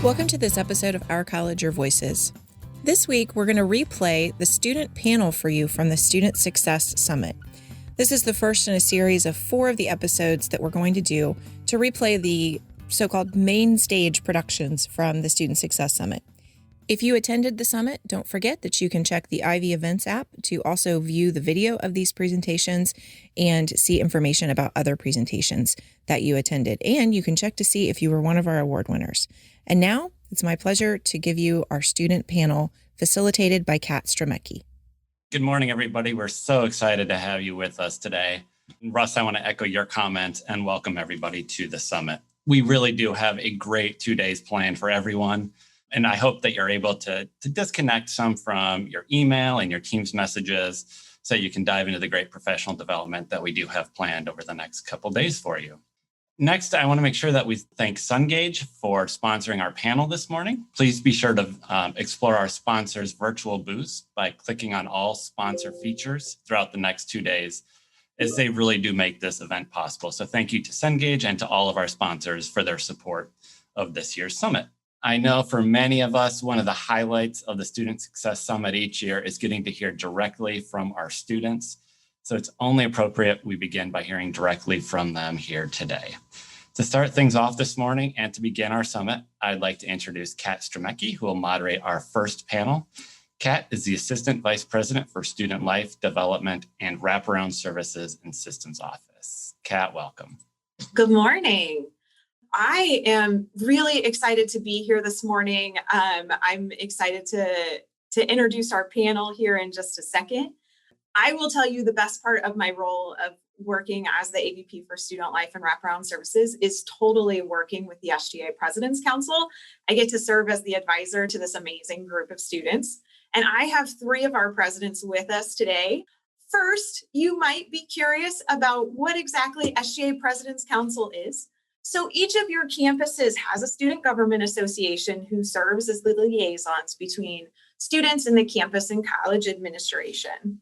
Welcome to this episode of Our College, Your Voices. This week, we're going to replay the student panel for you from the Student Success Summit. This is the first in a series of 4 of the episodes that we're going to do to replay the so-called main stage productions from the Student Success Summit. If you attended the summit, don't forget that you can check the Ivy Events app to also view the video of these presentations and see information about other presentations that you attended. And you can check to see if you were one of our award winners. And now it's my pleasure to give you our student panel facilitated by Kat Stremiecki. Good morning, everybody. We're so excited to have you with us today. Russ, I want to echo your comments and welcome everybody to the summit. We really do have a great 2 days planned for everyone. And I hope that you're able to disconnect some from your email and your team's messages so you can dive into the great professional development that we do have planned over the next couple days for you. Next, I want to make sure that we thank Sungage for sponsoring our panel this morning. Please be sure to explore our sponsors' virtual booths by clicking on all sponsor features throughout the next 2 days, as they really do make this event possible. So thank you to Sungage and to all of our sponsors for their support of this year's summit. I know for many of us, one of the highlights of the Student Success Summit each year is getting to hear directly from our students. So it's only appropriate we begin by hearing directly from them here today. To start things off this morning and to begin our summit, I'd like to introduce Kat Stremiecki, who will moderate our first panel. Kat is the Assistant Vice President for Student Life, Development, and Wraparound Services in Systems Office. Kat, welcome. Good morning. I am really excited to be here this morning. I'm excited to introduce our panel here in just a second. I will tell you the best part of my role of working as the AVP for Student Life and Wraparound Services is totally working with the SGA Presidents Council. I get to serve as the advisor to this amazing group of students. And I have 3 of our presidents with us today. First, you might be curious about what exactly SGA Presidents Council is. So each of your campuses has a student government association who serves as the liaisons between students and the campus and college administration.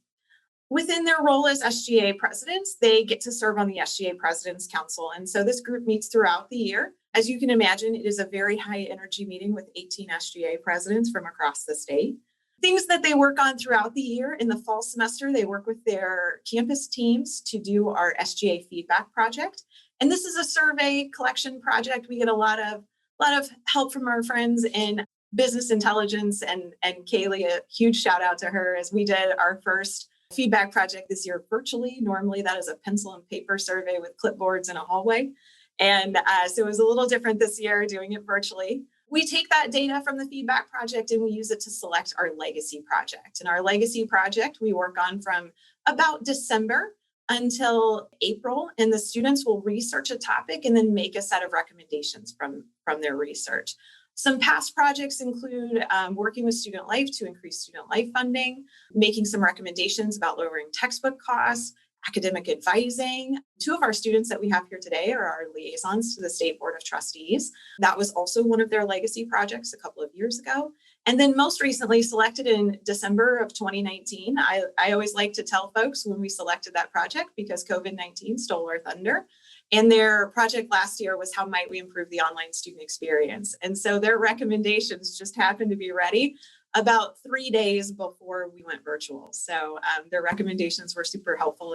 Within their role as SGA presidents, they get to serve on the SGA Presidents Council. And so this group meets throughout the year. As you can imagine, it is a very high energy meeting with 18 SGA presidents from across the state. Things that they work on throughout the year: in the fall semester, they work with their campus teams to do our SGA feedback project. And this is a survey collection project. We get a lot of help from our friends in business intelligence, and Kaylee, a huge shout out to her, as we did our first feedback project this year virtually. Normally that is a pencil and paper survey with clipboards in a hallway. And so it was a little different this year doing it virtually. We take that data from the feedback project and we use it to select our legacy project. And our legacy project we work on from about December until April, and the students will research a topic and then make a set of recommendations from their research. Some past projects include working with Student Life to increase Student Life funding, making some recommendations about lowering textbook costs, academic advising. 2 of our students that we have here today are our liaisons to the State Board of Trustees. That was also one of their legacy projects a couple of years ago. And then most recently, selected in December of 2019, I always like to tell folks when we selected that project, because COVID-19 stole our thunder. And their project last year was how might we improve the online student experience. And so their recommendations just happened to be ready about 3 days before we went virtual. So their recommendations were super helpful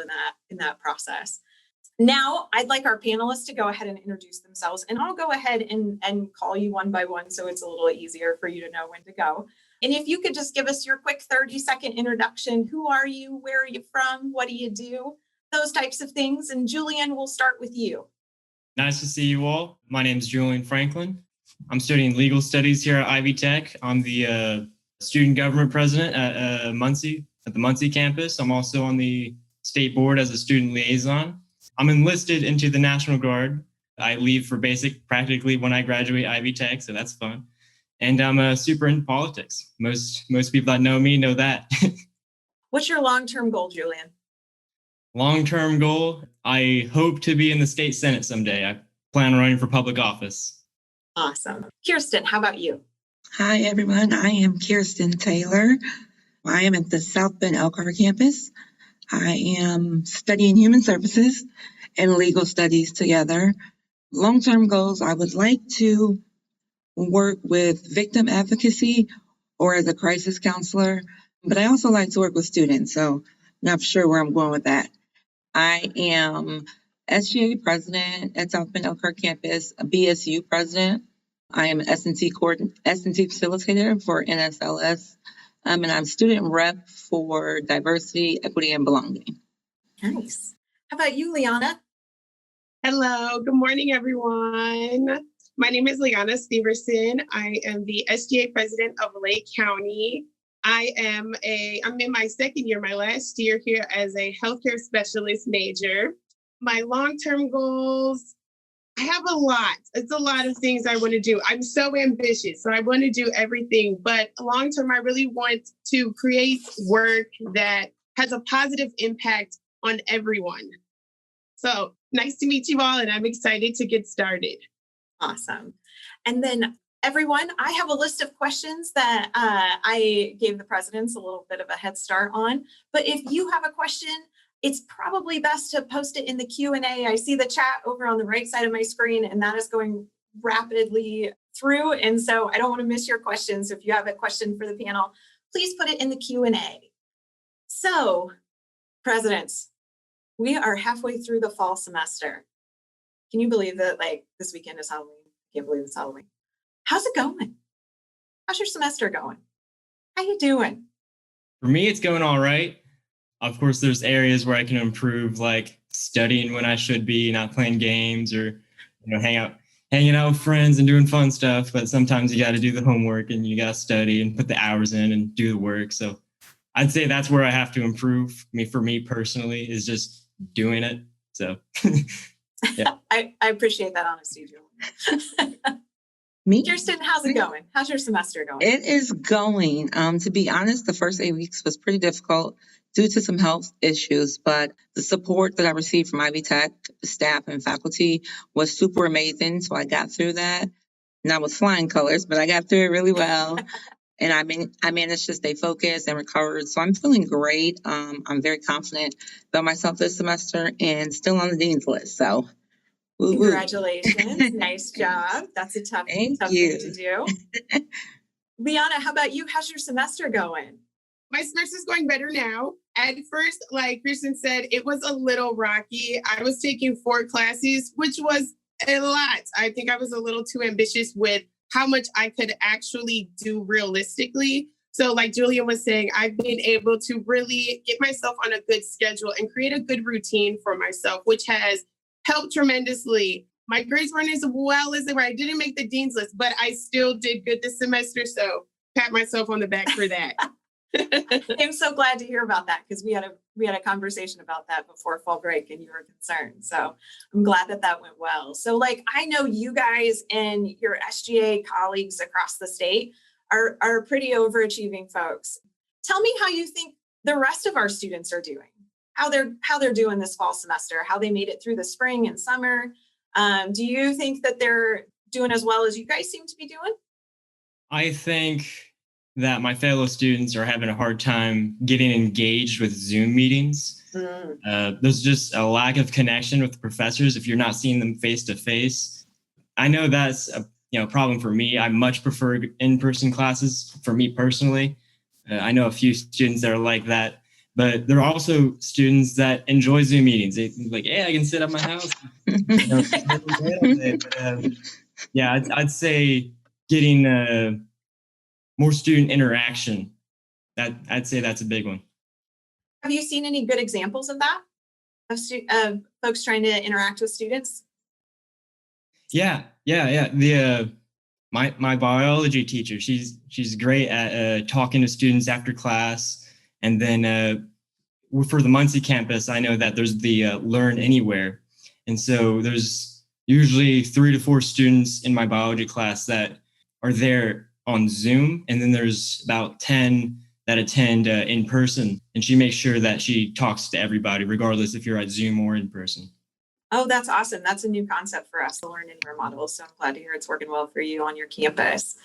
in that process. Now, I'd like our panelists to go ahead and introduce themselves, and I'll go ahead and call you one by one so it's a little easier for you to know when to go. And if you could just give us your quick 30-second introduction. Who are you? Where are you from? What do you do? Those types of things. And Julian, we'll start with you. Nice to see you all. My name is Julian Franklin. I'm studying legal studies here at Ivy Tech. I'm the student government president at the Muncie campus. I'm also on the state board as a student liaison. I'm enlisted into the National Guard. I leave for basic practically when I graduate Ivy Tech, so that's fun. And I'm super into politics. Most people that know me know that. What's your long-term goal, Julian? Long-term goal, I hope to be in the state Senate someday. I plan on running for public office. Awesome. Kirsten, how about you? Hi, everyone. I am Kirsten Taylor. I am at the South Bend Elkhart campus. I am studying human services and legal studies together. Long-term goals, I would like to work with victim advocacy or as a crisis counselor, but I also like to work with students, so I'm not sure where I'm going with that. I am SGA President at South Bend Elkhart Campus, a BSU President. I am an S&T facilitator for NSLS, and I'm student rep for diversity, equity, and belonging. Nice. How about you, Liana? Hello, good morning, everyone. My name is Liana Steverson. I am the SGA President of Lake County. I'm in my second year, my last year here as a healthcare specialist major. My long-term goals, I have a lot. It's a lot of things I want to do. I'm so ambitious, so I want to do everything. But long-term, I really want to create work that has a positive impact on everyone. So nice to meet you all, and I'm excited to get started. Awesome. And then everyone, I have a list of questions that I gave the presidents a little bit of a head start on. But if you have a question, it's probably best to post it in the Q&A. I see the chat over on the right side of my screen, and that is going rapidly through. And so I don't want to miss your questions. If you have a question for the panel, please put it in the Q&A. So, presidents, we are halfway through the fall semester. Can you believe that this weekend is Halloween? I can't believe it's Halloween. How's it going? How's your semester going? How you doing? For me, it's going all right. Of course, there's areas where I can improve, like studying when I should be, not playing games, or hanging out with friends and doing fun stuff. But sometimes you got to do the homework and you got to study and put the hours in and do the work. So I'd say that's where I have to improve. For me personally, is just doing it. So yeah. I appreciate that honesty, Julie. Me? Kirsten, how's it going? How's your semester going? It is going. To be honest, the first 8 weeks was pretty difficult due to some health issues, but the support that I received from Ivy Tech staff and faculty was super amazing. So I got through that, not with flying colors, but I got through it really well. And I managed to stay focused and recovered. So I'm feeling great. I'm very confident about myself this semester and still on the dean's list. So congratulations. Nice job. That's a tough thing to do. Liana, how about you? How's your semester going? My semester is going better now. At first, like Kirsten said, it was a little rocky. I was taking 4 classes, which was a lot. I think I was a little too ambitious with how much I could actually do realistically. So like Julian was saying, I've been able to really get myself on a good schedule and create a good routine for myself, which has helped tremendously. My grades weren't as well as they were. I didn't make the dean's list, but I still did good this semester. So pat myself on the back for that. I'm so glad to hear about that, because we had a conversation about that before fall break and you were concerned. So I'm glad that went well. So I know you guys and your SGA colleagues across the state are pretty overachieving folks. Tell me how you think the rest of our students are doing, how they're doing this fall semester, how they made it through the spring and summer. Do you think that they're doing as well as you guys seem to be doing? I think that my fellow students are having a hard time getting engaged with Zoom meetings. There's just a lack of connection with the professors if you're not seeing them face to face. I know that's a problem for me. I much prefer in-person classes for me personally. I know a few students that are like that, but there are also students that enjoy Zoom meetings. They like, hey, I can sit at my house. I'd say getting more student interaction. I'd say that's a big one. Have you seen any good examples of that? Of folks trying to interact with students? Yeah. My biology teacher, she's great at talking to students after class. And then for the Muncie campus, I know that there's the Learn Anywhere. And so there's usually 3 to 4 students in my biology class that are there on Zoom. And then there's about 10 that attend in person. And she makes sure that she talks to everybody, regardless if you're at Zoom or in person. Oh, that's awesome. That's a new concept for us, the Learn Anywhere model. So I'm glad to hear it's working well for you on your campus.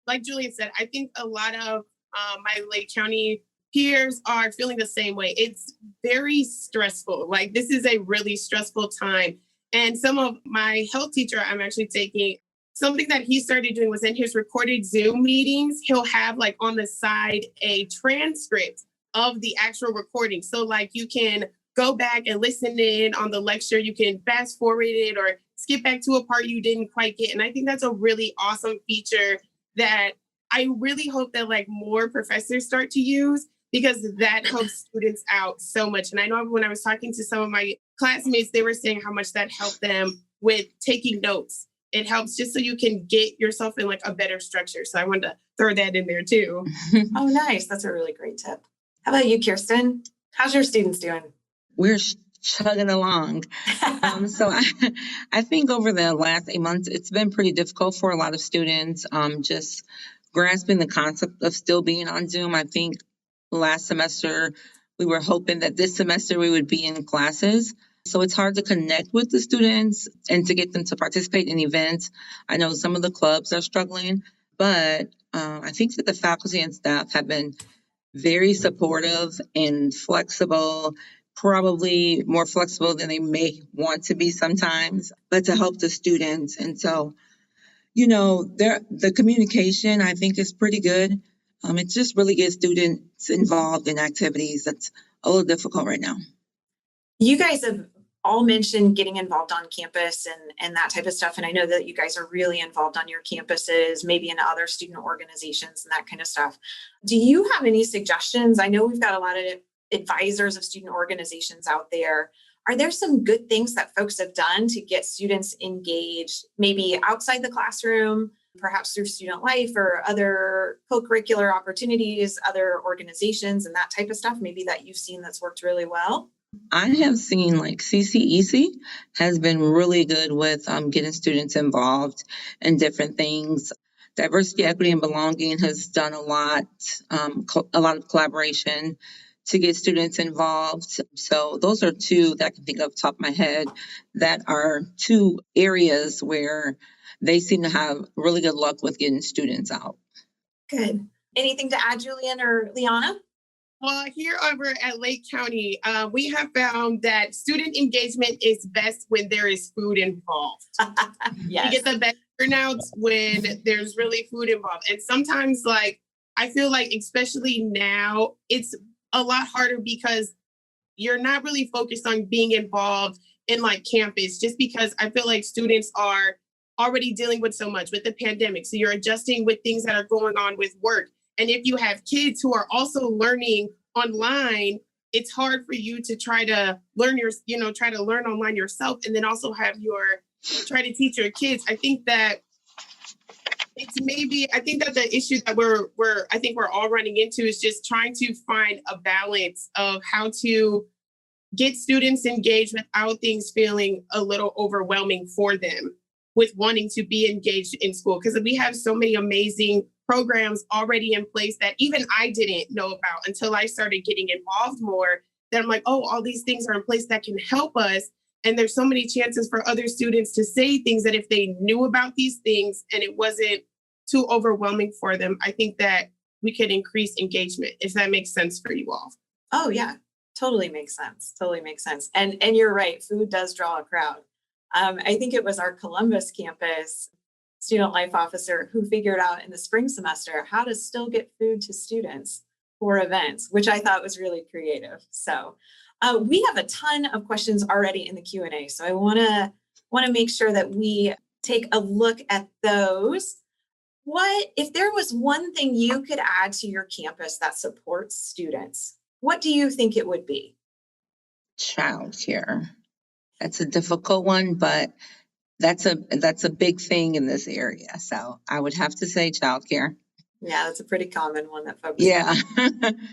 Like Julian said, I think a lot of my Lake County peers are feeling the same way. It's very stressful. This is a really stressful time. And some of my health teacher I'm actually taking something that he started doing was in his recorded Zoom meetings, he'll have like on the side a transcript of the actual recording. So like you can go back and listen in on the lecture. You can fast forward it or skip back to a part you didn't quite get. And I think that's a really awesome feature that I really hope that like more professors start to use, because that helps students out so much. And I know when I was talking to some of my classmates, they were saying how much that helped them with taking notes. It helps just so you can get yourself in like a better structure. So I wanted to throw that in there too. Oh, nice. That's a really great tip. How about you, Kirsten? How's your students doing? We're chugging along. So I think over the last 8 months, it's been pretty difficult for a lot of students, just grasping the concept of still being on Zoom. I think last semester, we were hoping that this semester we would be in classes. So it's hard to connect with the students and to get them to participate in events. I know some of the clubs are struggling, but I think that the faculty and staff have been very supportive and flexible, probably more flexible than they may want to be sometimes, but to help the students. And so, the communication, I think, is pretty good. It just really gets students involved in activities that's a little difficult right now. You guys have all mentioned getting involved on campus and that type of stuff. And I know that you guys are really involved on your campuses, maybe in other student organizations and that kind of stuff. Do you have any suggestions? I know we've got a lot of advisors of student organizations out there. Are there some good things that folks have done to get students engaged, maybe outside the classroom, perhaps through student life or other co-curricular opportunities, other organizations and that type of stuff, maybe that you've seen that's worked really well? I have seen like CCEC has been really good with getting students involved in different things. Diversity, Equity, and Belonging has done a lot of collaboration to get students involved. So those are two that I can think of top of my head that are two areas where they seem to have really good luck with getting students out. Good. Anything to add, Julian or Liana? Well, here over at Lake County, we have found that student engagement is best when there is food involved. Yes. You get the best turnouts when there's really food involved. And sometimes, I feel like, especially now, it's a lot harder because you're not really focused on being involved in campus, just because I feel like students are already dealing with so much with the pandemic. So you're adjusting with things that are going on with work. And if you have kids who are also learning online, it's hard for you to try to learn learn online yourself, and then also try to teach your kids. I think that the issue that we're all running into is just trying to find a balance of how to get students engaged without things feeling a little overwhelming for them with wanting to be engaged in school. Because we have so many amazing programs already in place that even I didn't know about until I started getting involved more. That I'm like, oh, all these things are in place that can help us. And there's so many chances for other students to say things that if they knew about these things and it wasn't too overwhelming for them, I think that we could increase engagement, if that makes sense for you all. Oh, yeah, totally makes sense. Totally makes sense. And you're right, food does draw a crowd. I think it was our Columbus campus student life officer who figured out in the spring semester how to still get food to students for events, which I thought was really creative. So we have a ton of questions already in the Q&A. So I want to make sure that we take a look at those. If there was one thing you could add to your campus that supports students, what do you think it would be? Childcare. That's a difficult one, but that's a big thing in this area. So I would have to say childcare. Yeah, that's a pretty common one that folks. Yeah.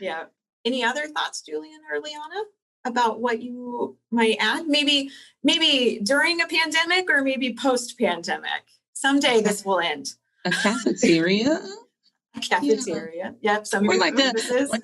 Yeah. Any other thoughts, Julian or Liana, about what you might add? Maybe during a pandemic or maybe post-pandemic. Someday this will end. A cafeteria. A cafeteria. Yeah. Yep. Some or of like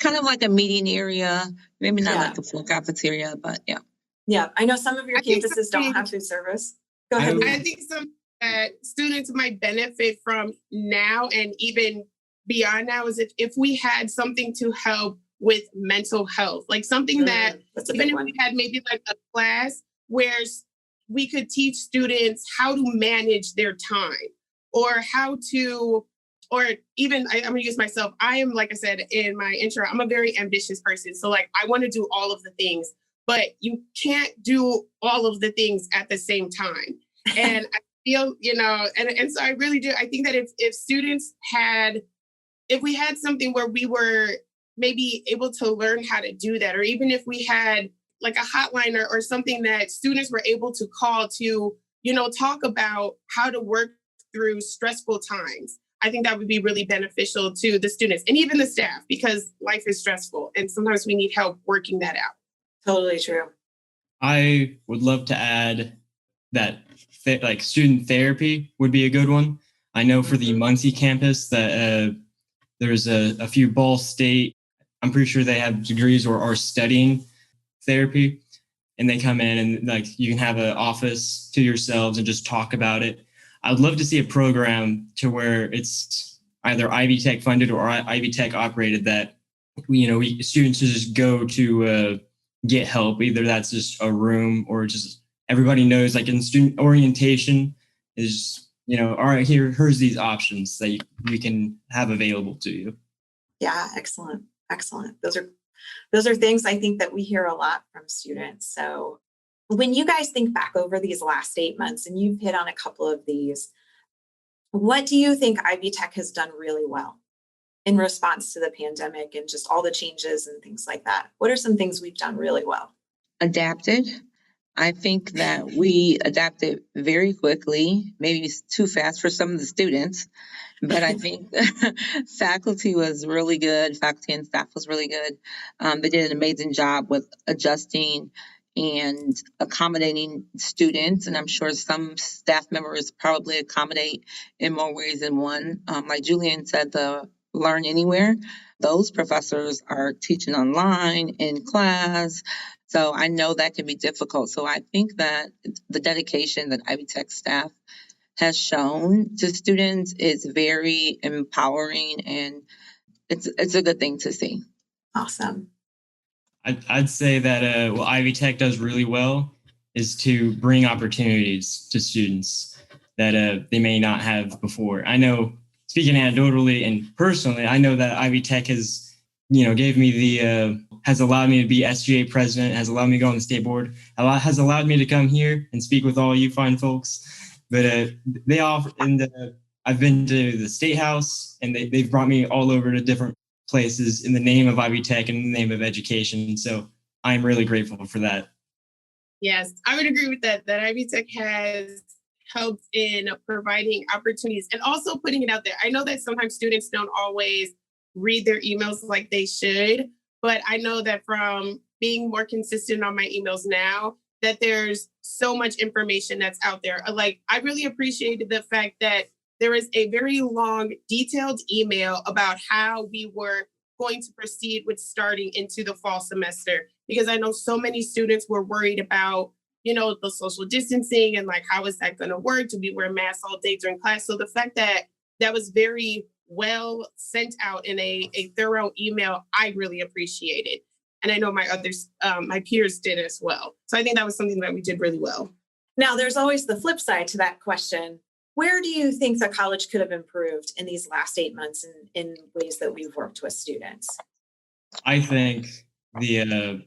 kind of like a meeting area. Maybe not like a full cafeteria, but yeah. Yeah. I know some of your campuses don't have food service. Go ahead. I think some that students might benefit from now and even beyond now is if we had something to help with mental health, like something that even if we had maybe like a class where we could teach students how to manage their time, or how to, or even I'm going to use myself. I am, like I said in my intro, I'm a very ambitious person. So like, I want to do all of the things, but you can't do all of the things at the same time. And I feel, and so I really do. I think that if students if we had something where we were maybe able to learn how to do that, or even if we had like a hotline or something that students were able to call to, talk about how to work through stressful times, I think that would be really beneficial to the students and even the staff, because life is stressful and sometimes we need help working that out. Totally true. I would love to add that like student therapy would be a good one. I know for the Muncie campus that there's a few Ball State, I'm pretty sure they have degrees or are studying therapy, and they come in and like you can have an office to yourselves and just talk about it. I would love to see a program to where it's either Ivy Tech funded or Ivy Tech operated that, we students just go to get help. Either that's just a room or just everybody knows, like in student orientation is, all right, here's these options that you can have available to you. Yeah, excellent. Excellent. Those are things I think that we hear a lot from students. So when you guys think back over these last 8 months, and you've hit on a couple of these, what do you think Ivy Tech has done really well in response to the pandemic and just all the changes and things like that? What are some things we've done really well? Adapted. I think that we adapted very quickly, maybe too fast for some of the students, but I think faculty was really good. Faculty and staff was really good. They did an amazing job with adjusting and accommodating students. And I'm sure some staff members probably accommodate in more ways than one. Like Julian said, the Learn Anywhere, those professors are teaching online in class. So I know that can be difficult. So I think that the dedication that Ivy Tech staff has shown to students is very empowering, and it's a good thing to see. Awesome. I'd say that what Ivy Tech does really well is to bring opportunities to students that they may not have before. I know, speaking anecdotally and personally, I know that Ivy Tech has, gave me has allowed me to be SGA president, has allowed me to go on the state board, has allowed me to come here and speak with all you fine folks. But they offer, and I've been to the State House, and they've brought me all over to different places in the name of Ivy Tech and in the name of education. So I'm really grateful for that. Yes, I would agree with that Ivy Tech has helped in providing opportunities and also putting it out there. I know that sometimes students don't always read their emails like they should, but I know that from being more consistent on my emails now, that there's so much information that's out there. Like, I really appreciated the fact that there is a very long, detailed email about how we were going to proceed with starting into the fall semester, because I know so many students were worried about, the social distancing and like, how is that going to work? Do we wear masks all day during class? So the fact that that was very well sent out in a thorough email, I really appreciated. And I know my peers did as well. So I think that was something that we did really well. Now, there's always the flip side to that question. Where do you think the college could have improved in these last 8 months in ways that we've worked with students? I think the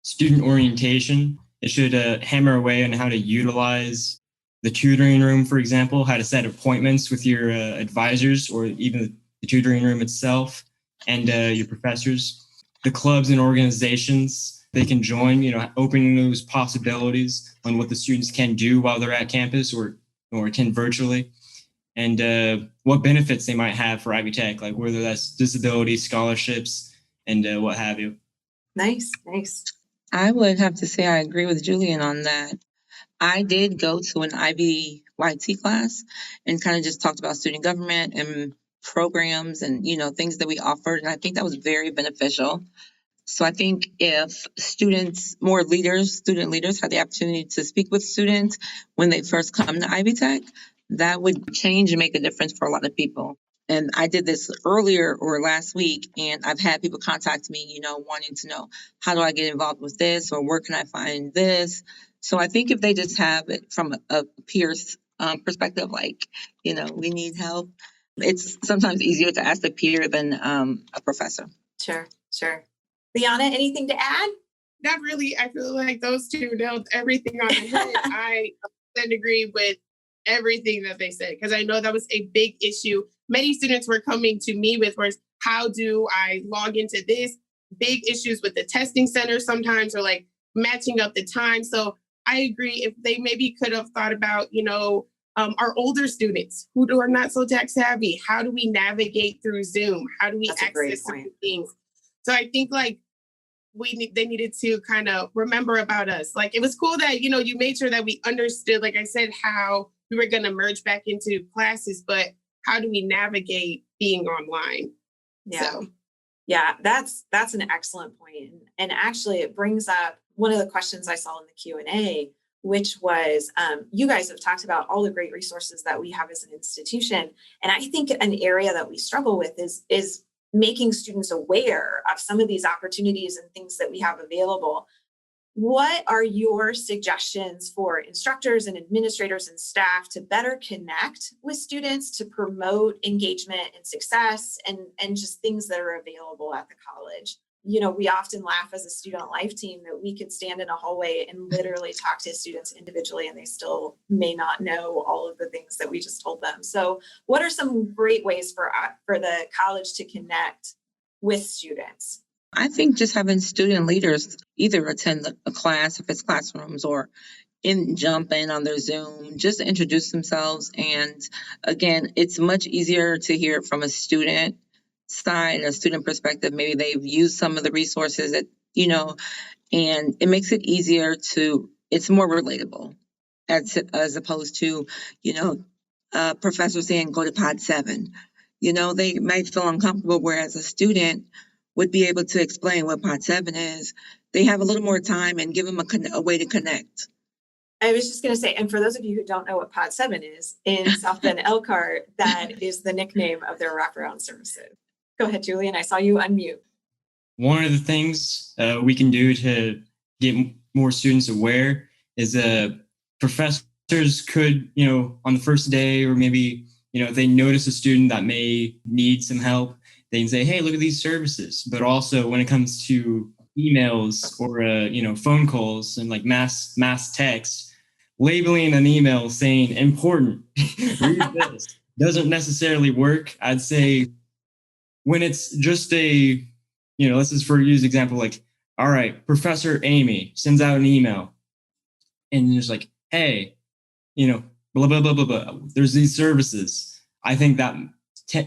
student orientation, it should hammer away on how to utilize the tutoring room, for example, how to set appointments with your advisors or even the tutoring room itself and your professors. The clubs and organizations they can join, opening those possibilities on what the students can do while they're at campus or attend virtually, and what benefits they might have for Ivy Tech, like whether that's disability, scholarships, and what have you. Nice. I would have to say I agree with Julian on that. I did go to an IBYT class and kind of just talked about student government and programs and, things that we offered. And I think that was very beneficial. So I think if student leaders had the opportunity to speak with students when they first come to Ivy Tech, that would change and make a difference for a lot of people. And I did this earlier or last week, and I've had people contact me, wanting to know, how do I get involved with this, or where can I find this? So I think if they just have it from a peer perspective, like, we need help. It's sometimes easier to ask a peer than a professor. Sure. Liana, anything to add? Not really. I feel like those two nailed everything on the head. I agree with everything that they said, because I know that was a big issue. Many students were coming to me with was, how do I log into this? Big issues with the testing center sometimes, or like matching up the time. So I agree, if they maybe could have thought about, our older students who are not so tech savvy, how do we navigate through Zoom? How do we access certain things? So I think like they needed to kind of remember about us. Like, it was cool that, you made sure that we understood, like I said, how we were going to merge back into classes, but how do we navigate being online? Yeah. So. Yeah, that's an excellent point. And actually it brings up one of the questions I saw in the Q&A, which was, you guys have talked about all the great resources that we have as an institution. And I think an area that we struggle with is making students aware of some of these opportunities and things that we have available. What are your suggestions for instructors and administrators and staff to better connect with students to promote engagement and success and just things that are available at the college? We often laugh as a student life team that we could stand in a hallway and literally talk to students individually, and they still may not know all of the things that we just told them. So what are some great ways for the college to connect with students? I think just having student leaders either attend a class, if it's classrooms, or jump in on their Zoom, just introduce themselves. And again, it's much easier to hear from a student side, a student perspective. Maybe they've used some of the resources that, and it makes it easier it's more relatable as opposed to, professor saying, go to pod 7. They might feel uncomfortable, whereas a student would be able to explain what pod 7 is. They have a little more time and give them a way to connect. I was just going to say, and for those of you who don't know what pod 7 is, in South Bend Elkhart, that is the nickname of their wraparound services. Go ahead, Julian. I saw you unmute. One of the things we can do to get more students aware is professors could, on the first day, or maybe, if they notice a student that may need some help, they can say, hey, look at these services. But also when it comes to emails or, phone calls and like mass text, labeling an email saying important, read this, doesn't necessarily work. I'd say when it's just let's just use example, like, all right, Professor Amy sends out an email and it's like, hey, blah, blah, blah, blah, blah. There's these services. I think that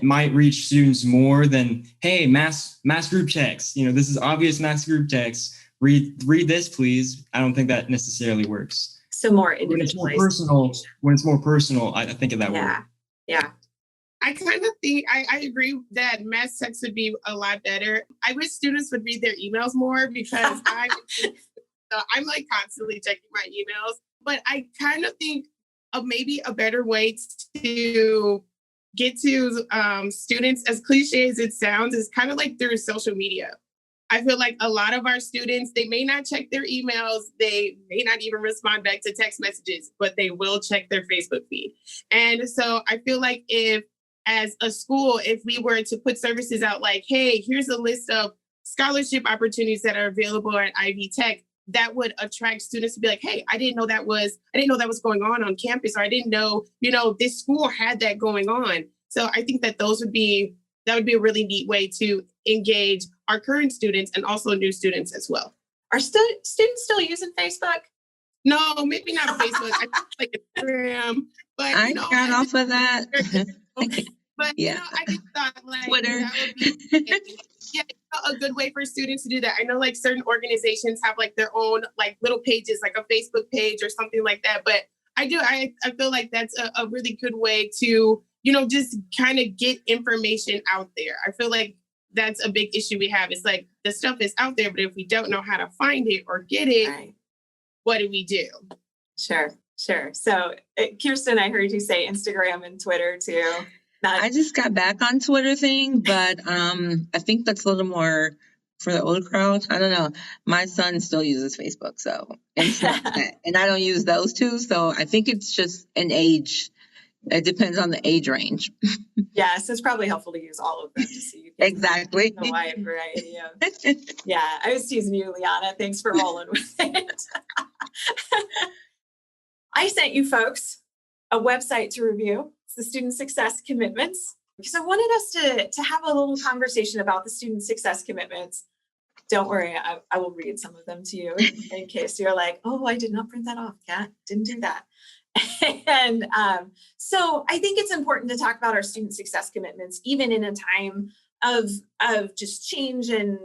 might reach students more than, hey, mass group text. This is obvious mass group text. Read this, please. I don't think that necessarily works. So more individualized. When it's more personal, I think of that word. Yeah. I kind of think I agree that mass text would be a lot better. I wish students would read their emails more, because I'm like constantly checking my emails. But I kind of think of maybe a better way to get to students, as cliche as it sounds, is kind of like through social media. I feel like a lot of our students, they may not check their emails. They may not even respond back to text messages, but they will check their Facebook feed. And so I feel like as a school, if we were to put services out like, hey, here's a list of scholarship opportunities that are available at Ivy Tech, that would attract students to be like, hey, I didn't know that was going on campus, or I didn't know, this school had that going on. So I think that that would be a really neat way to engage our current students and also new students as well. Are students still using Facebook? No, maybe not Facebook. I think like Instagram, but I got off of that. But yeah. I just thought like Twitter. That would be a good way for students to do that. I know like certain organizations have like their own like little pages, like a Facebook page or something like that. But I feel like that's a really good way to, just kind of get information out there. I feel like that's a big issue we have. It's like the stuff is out there, but if we don't know how to find it or get it, right, what do we do? Sure. So Kirsten, I heard you say Instagram and Twitter too. I just got back on Twitter thing, but I think that's a little more For the older crowd, I don't know. My son still uses Facebook, and Snapchat, and I don't use those two. So I think it's just an age. It depends on the age range. Yes, it's probably helpful to use all of them to see Exactly. a wide variety of. Yeah, I was teasing you, Liana. Thanks for rolling with it. I sent you folks a website to review. It's the Student Success Commitments, because I wanted us to have a little conversation about the student success commitments. Don't worry, I will read some of them to you in case you're like, oh, I did not print that off, Kat. Didn't do that. And so I think it's important to talk about our student success commitments, even in a time of just change and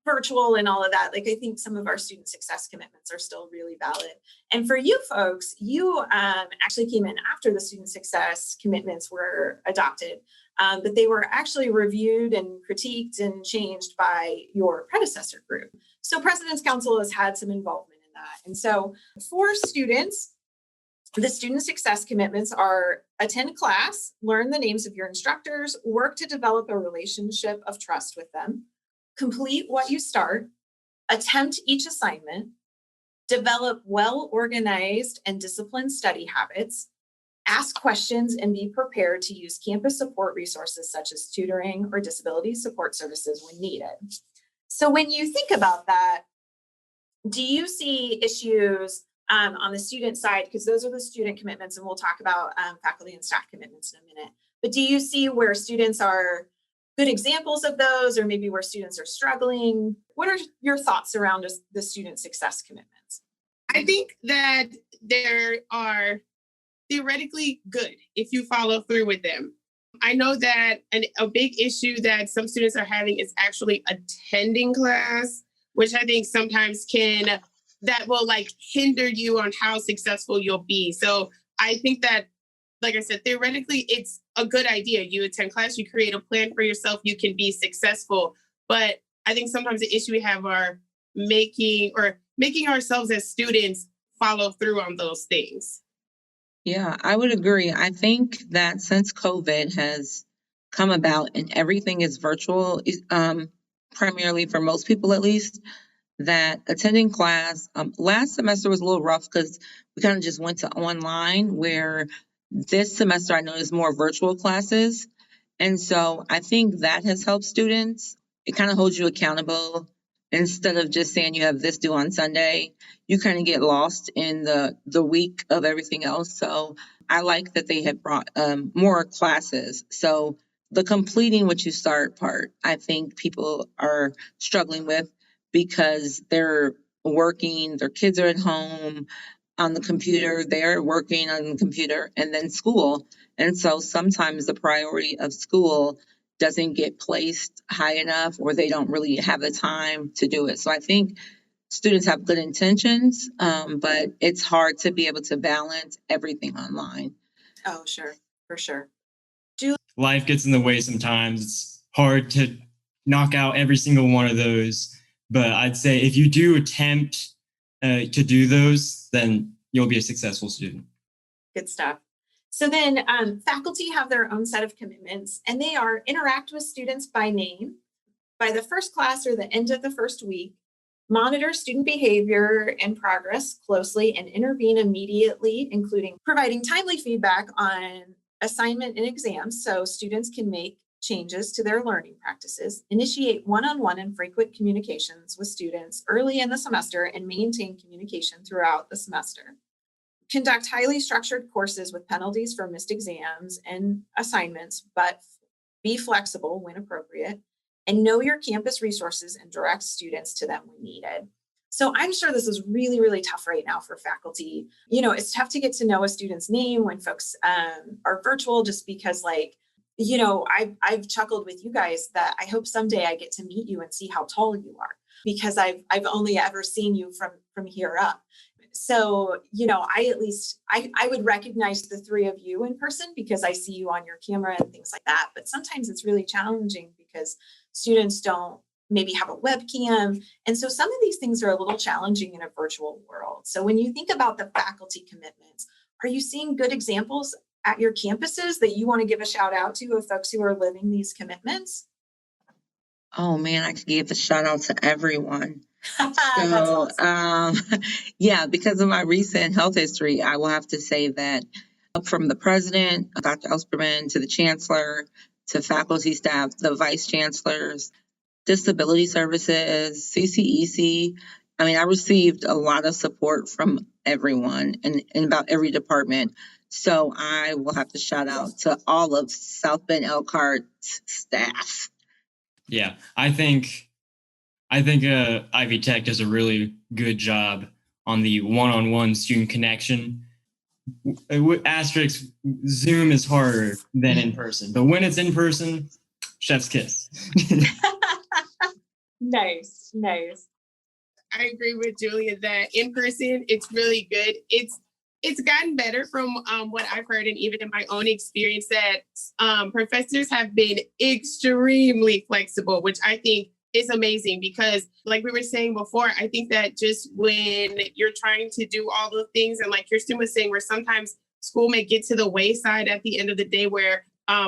virtual and all of that. Like, I think some of our student success commitments are still really valid. And for you folks, you actually came in after the student success commitments were adopted, but they were actually reviewed and critiqued and changed by your predecessor group. So President's Council has had some involvement in that. And so for students, the student success commitments are: attend class, learn the names of your instructors, work to develop a relationship of trust with them, complete what you start, attempt each assignment, develop well-organized and disciplined study habits, ask questions and be prepared to use campus support resources such as tutoring or disability support services when needed. So when you think about that, do you see issues on the student side? Because those are the student commitments, and we'll talk about faculty and staff commitments in a minute. But do you see where students are good examples of those, or maybe where students are struggling? What are your thoughts around the student success commitments? I think that there are theoretically good if you follow through with them. I know that a big issue that some students are having is actually attending class, which I think sometimes that will like hinder you on how successful you'll be. So I think that, like I said, theoretically, it's a good idea. You attend class, you create a plan for yourself, you can be successful. But I think sometimes the issue we have are making ourselves as students follow through on those things. Yeah, I would agree. I think that since COVID has come about and everything is virtual, primarily for most people at least, that attending class, last semester was a little rough because we kind of just went to online, where this semester I noticed more virtual classes. And so I think that has helped students. It kind of holds you accountable. Instead of just saying you have this due on Sunday, you kind of get lost in the week of everything else. So I like that they had brought more classes. So the completing what you start part, I think people are struggling with, because they're working, their kids are at home on the computer, they're working on the computer, and then school. And so sometimes the priority of school doesn't get placed high enough, or they don't really have the time to do it. So I think students have good intentions, but it's hard to be able to balance everything online. Oh, sure, for sure. Life gets in the way sometimes. It's hard to knock out every single one of those. But I'd say if you do attempt to do those, then you'll be a successful student. Good stuff. So then faculty have their own set of commitments, and they are: interact with students by name by the first class or the end of the first week, monitor student behavior and progress closely, and intervene immediately, including providing timely feedback on assignment and exams so students can make changes to their learning practices, initiate one-on-one and frequent communications with students early in the semester, and maintain communication throughout the semester. Conduct highly structured courses with penalties for missed exams and assignments, but be flexible when appropriate, and know your campus resources and direct students to them when needed. So I'm sure this is really, really tough right now for faculty. You know, it's tough to get to know a student's name when folks are virtual, just because, like, you know, I've chuckled with you guys that I hope someday I get to meet you and see how tall you are, because I've only ever seen you from here up. So, you know, I would recognize the three of you in person because I see you on your camera and things like that. But sometimes it's really challenging because students don't maybe have a webcam. And so some of these things are a little challenging in a virtual world. So when you think about the faculty commitments, are you seeing good examples at your campuses that you want to give a shout out to of folks who are living these commitments? Oh man, I could give a shout out to everyone. That's So, awesome. yeah, because of my recent health history, I will have to say that from the president, Dr. Elsperman, to the chancellor, to faculty staff, the vice chancellors, disability services, CCEC. I mean, I received a lot of support from everyone in about every department. So I will have to shout out to all of South Bend Elkhart staff. Yeah, I think Ivy Tech does a really good job on the one-on-one student connection. Asterisk, Zoom is harder than in person, but when it's in person, chef's kiss. Nice. I agree with Julia that in person, it's really good. It's gotten better from what I've heard, and even in my own experience, that professors have been extremely flexible, which I think is amazing because, like we were saying before, I think that just when you're trying to do all the things, and like Kirsten was saying, where sometimes school may get to the wayside at the end of the day, where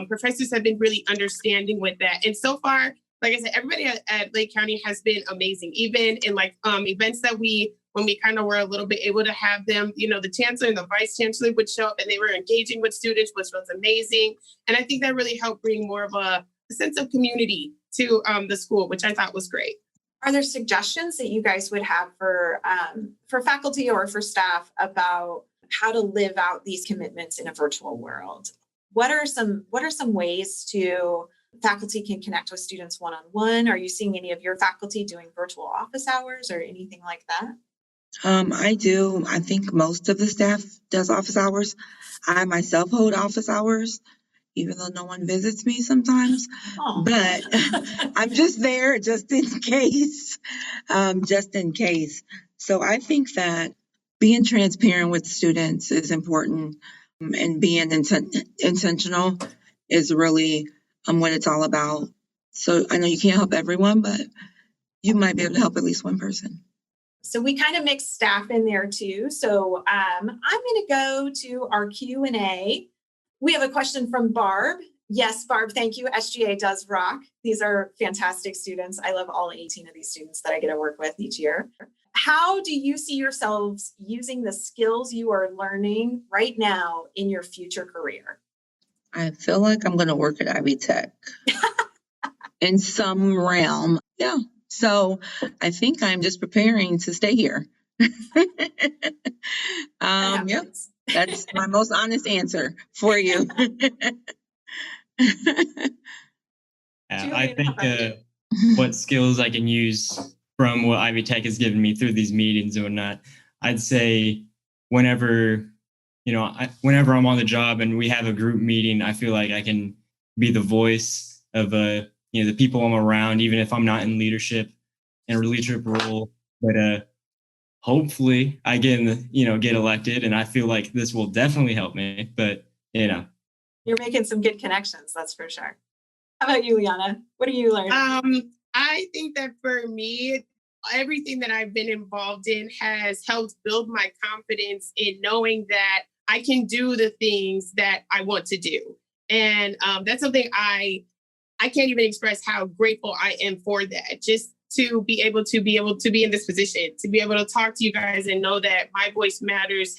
professors have been really understanding with that. And so far, like I said, everybody at Lake County has been amazing, even in like events that when we kind of were a little bit able to have them, the chancellor and the vice chancellor would show up and they were engaging with students, which was amazing. And I think that really helped bring more of a sense of community to the school, which I thought was great. Are there suggestions that you guys would have for faculty or for staff about how to live out these commitments in a virtual world? What are some ways to faculty can connect with students one-on-one? Are you seeing any of your faculty doing virtual office hours or anything like that? I do. I think most of the staff does office hours. I myself hold office hours, even though no one visits me sometimes. Oh. But I'm just there just in case. So I think that being transparent with students is important, and being intentional is really what it's all about. So I know you can't help everyone, but you might be able to help at least one person. So we kind of mix staff in there too. So I'm going to go to our Q&A. We have a question from Barb. Yes, Barb, thank you. SGA does rock. These are fantastic students. I love all 18 of these students that I get to work with each year. How do you see yourselves using the skills you are learning right now in your future career? I feel like I'm going to work at Ivy Tech in some realm. Yeah. So I think I'm just preparing to stay here. Yep. That's my most honest answer for you. I think what skills I can use from what Ivy Tech has given me through these meetings and whatnot, I'd say whenever I'm on the job and we have a group meeting, I feel like I can be the voice of the people I'm around, even if I'm not in leadership and a leadership role. But hopefully I get elected, and I feel like this will definitely help me. But you're making some good connections, that's for sure. How about you, Liana? What are you learning? I think that for me, everything that I've been involved in has helped build my confidence in knowing that I can do the things that I want to do. And that's something I can't even express how grateful I am for that. Just to be able to be in this position, to be able to talk to you guys and know that my voice matters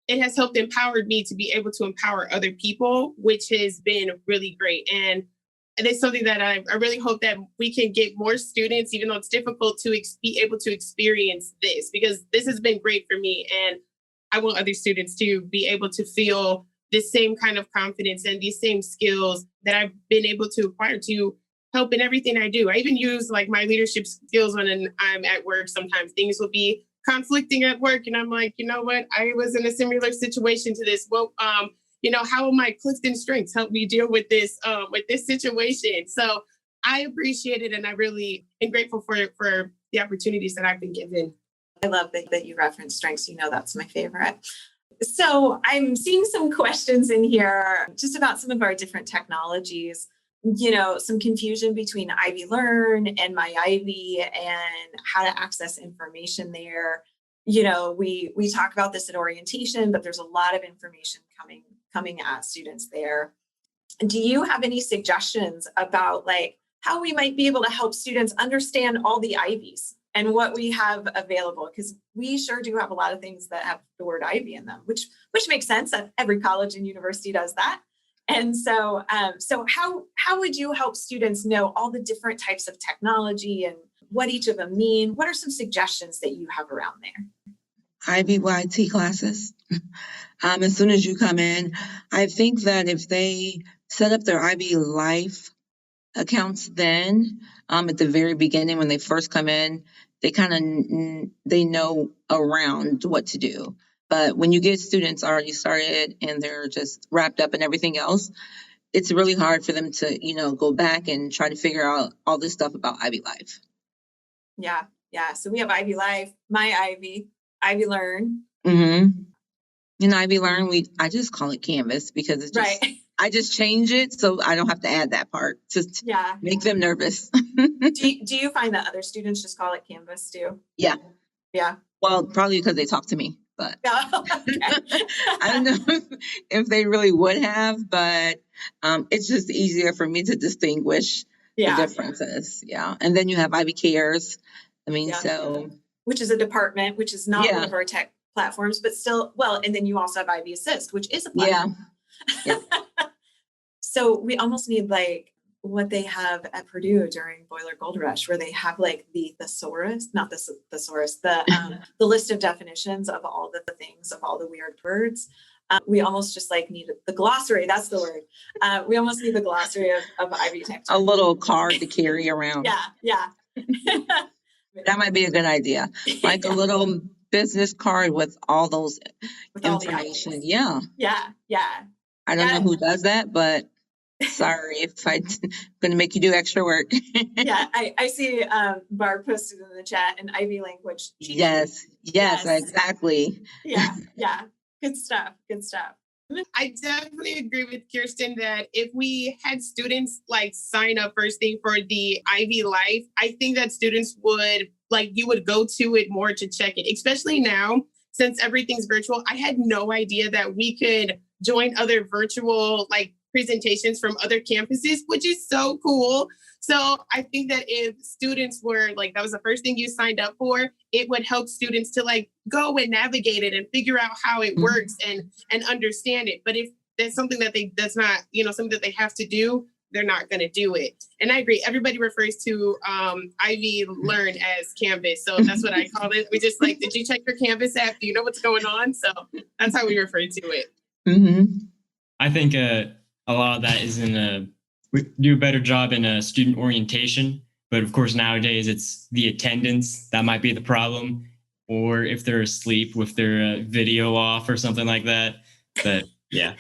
it has helped empower me to be able to empower other people, which has been really great. And it's something that I really hope that we can get more students, even though it's difficult to be able to experience this, because this has been great for me. And I want other students to be able to feel the same kind of confidence and these same skills that I've been able to acquire to help in everything I do. I even use like my leadership skills when I'm at work. Sometimes things will be conflicting at work, and I'm like, you know what? I was in a similar situation to this. Well, how will my Clifton strengths help me deal with this situation? So I appreciate it, and I really am grateful for the opportunities that I've been given. I love that you reference strengths. That's my favorite. So I'm seeing some questions in here just about some of our different technologies. Some confusion between Ivy Learn and My Ivy and how to access information there. We talk about this at orientation, but there's a lot of information coming at students there. Do you have any suggestions about like how we might be able to help students understand all the Ivies and what we have available, because we sure do have a lot of things that have the word Ivy in them, which makes sense. That every college and university does that. And so, how would you help students know all the different types of technology and what each of them mean? What are some suggestions that you have around there? IVYT classes. As soon as you come in, I think that if they set up their IB Life accounts then, at the very beginning when they first come in, they know around what to do. But when you get students already started and they're just wrapped up in everything else, it's really hard for them to, go back and try to figure out all this stuff about IB Life. Yeah. So we have IB Life, My Ivy, Ivy Learn. Mm-hmm. In Ivy Learn, I just call it Canvas because it's just, right. I just change it so I don't have to add that part. Just make them nervous. Do you find that other students just call it Canvas too? Yeah. Yeah. Well, probably because they talk to me, but okay. I don't know if they really would have, but it's just easier for me to distinguish the differences. Yeah. And then you have Ivy Cares. Which is a department, which is not one of our tech platforms, but still, and then you also have Ivy Assist, which is a platform. Yeah. So we almost need like what they have at Purdue during Boiler Gold Rush, where they have like the thesaurus, not the thesaurus, the list of definitions of all the things, of all the weird words. We almost just like need the glossary. That's the word. We almost need the glossary of Ivy Tech. A little card to carry around. Yeah. That might be a good idea. Like a little business card with all those information. Yeah. I don't know who does that, but sorry if I'm going to make you do extra work. I see Barb posted in the chat an Ivy language. Yes, exactly. Yeah. Good stuff. I definitely agree with Kirsten that if we had students like sign up first thing for the Ivy Life, I think that students would you would go to it more to check it, especially now since everything's virtual. I had no idea that we could join other virtual presentations from other campuses, which is so cool. So I think that if students were that was the first thing you signed up for, it would help students to go and navigate it and figure out how it works and understand it. But if there's something that's not, something that they have to do, they're not going to do it. And I agree. Everybody refers to Ivy Learn as Canvas. So that's what I call it. We just did you check your Canvas app? Do you know what's going on? So that's how we refer to it. Mm-hmm. I think a lot of that is we do a better job in student orientation. But of course, nowadays it's the attendance that might be the problem, or if they're asleep with their video off or something like that. But yeah.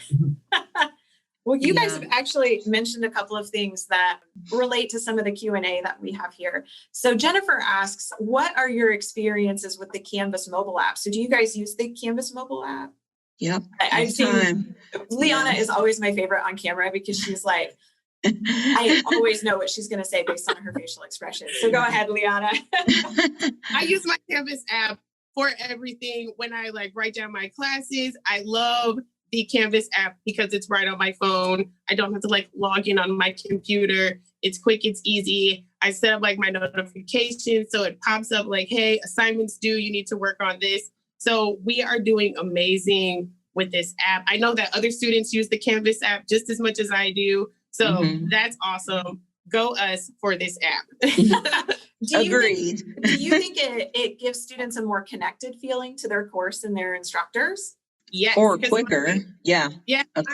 Well, you guys have actually mentioned a couple of things that relate to some of the Q&A that we have here. So Jennifer asks, what are your experiences with the Canvas mobile app? So do you guys use the Canvas mobile app? Yep. I've seen Liana is always my favorite on camera because she's I always know what she's going to say based on her facial expression. So go ahead, Liana. I use my Canvas app for everything. When I write down my classes, I love the Canvas app because it's right on my phone. I don't have to log in on my computer. It's quick, it's easy. I set up my notifications so it pops up hey, assignments due, you need to work on this. So we are doing amazing with this app. I know that other students use the Canvas app just as much as I do. So that's awesome. Go us for this app. Agreed. Do you think it gives students a more connected feeling to their course and their instructors? Yes. Or quicker. Yeah.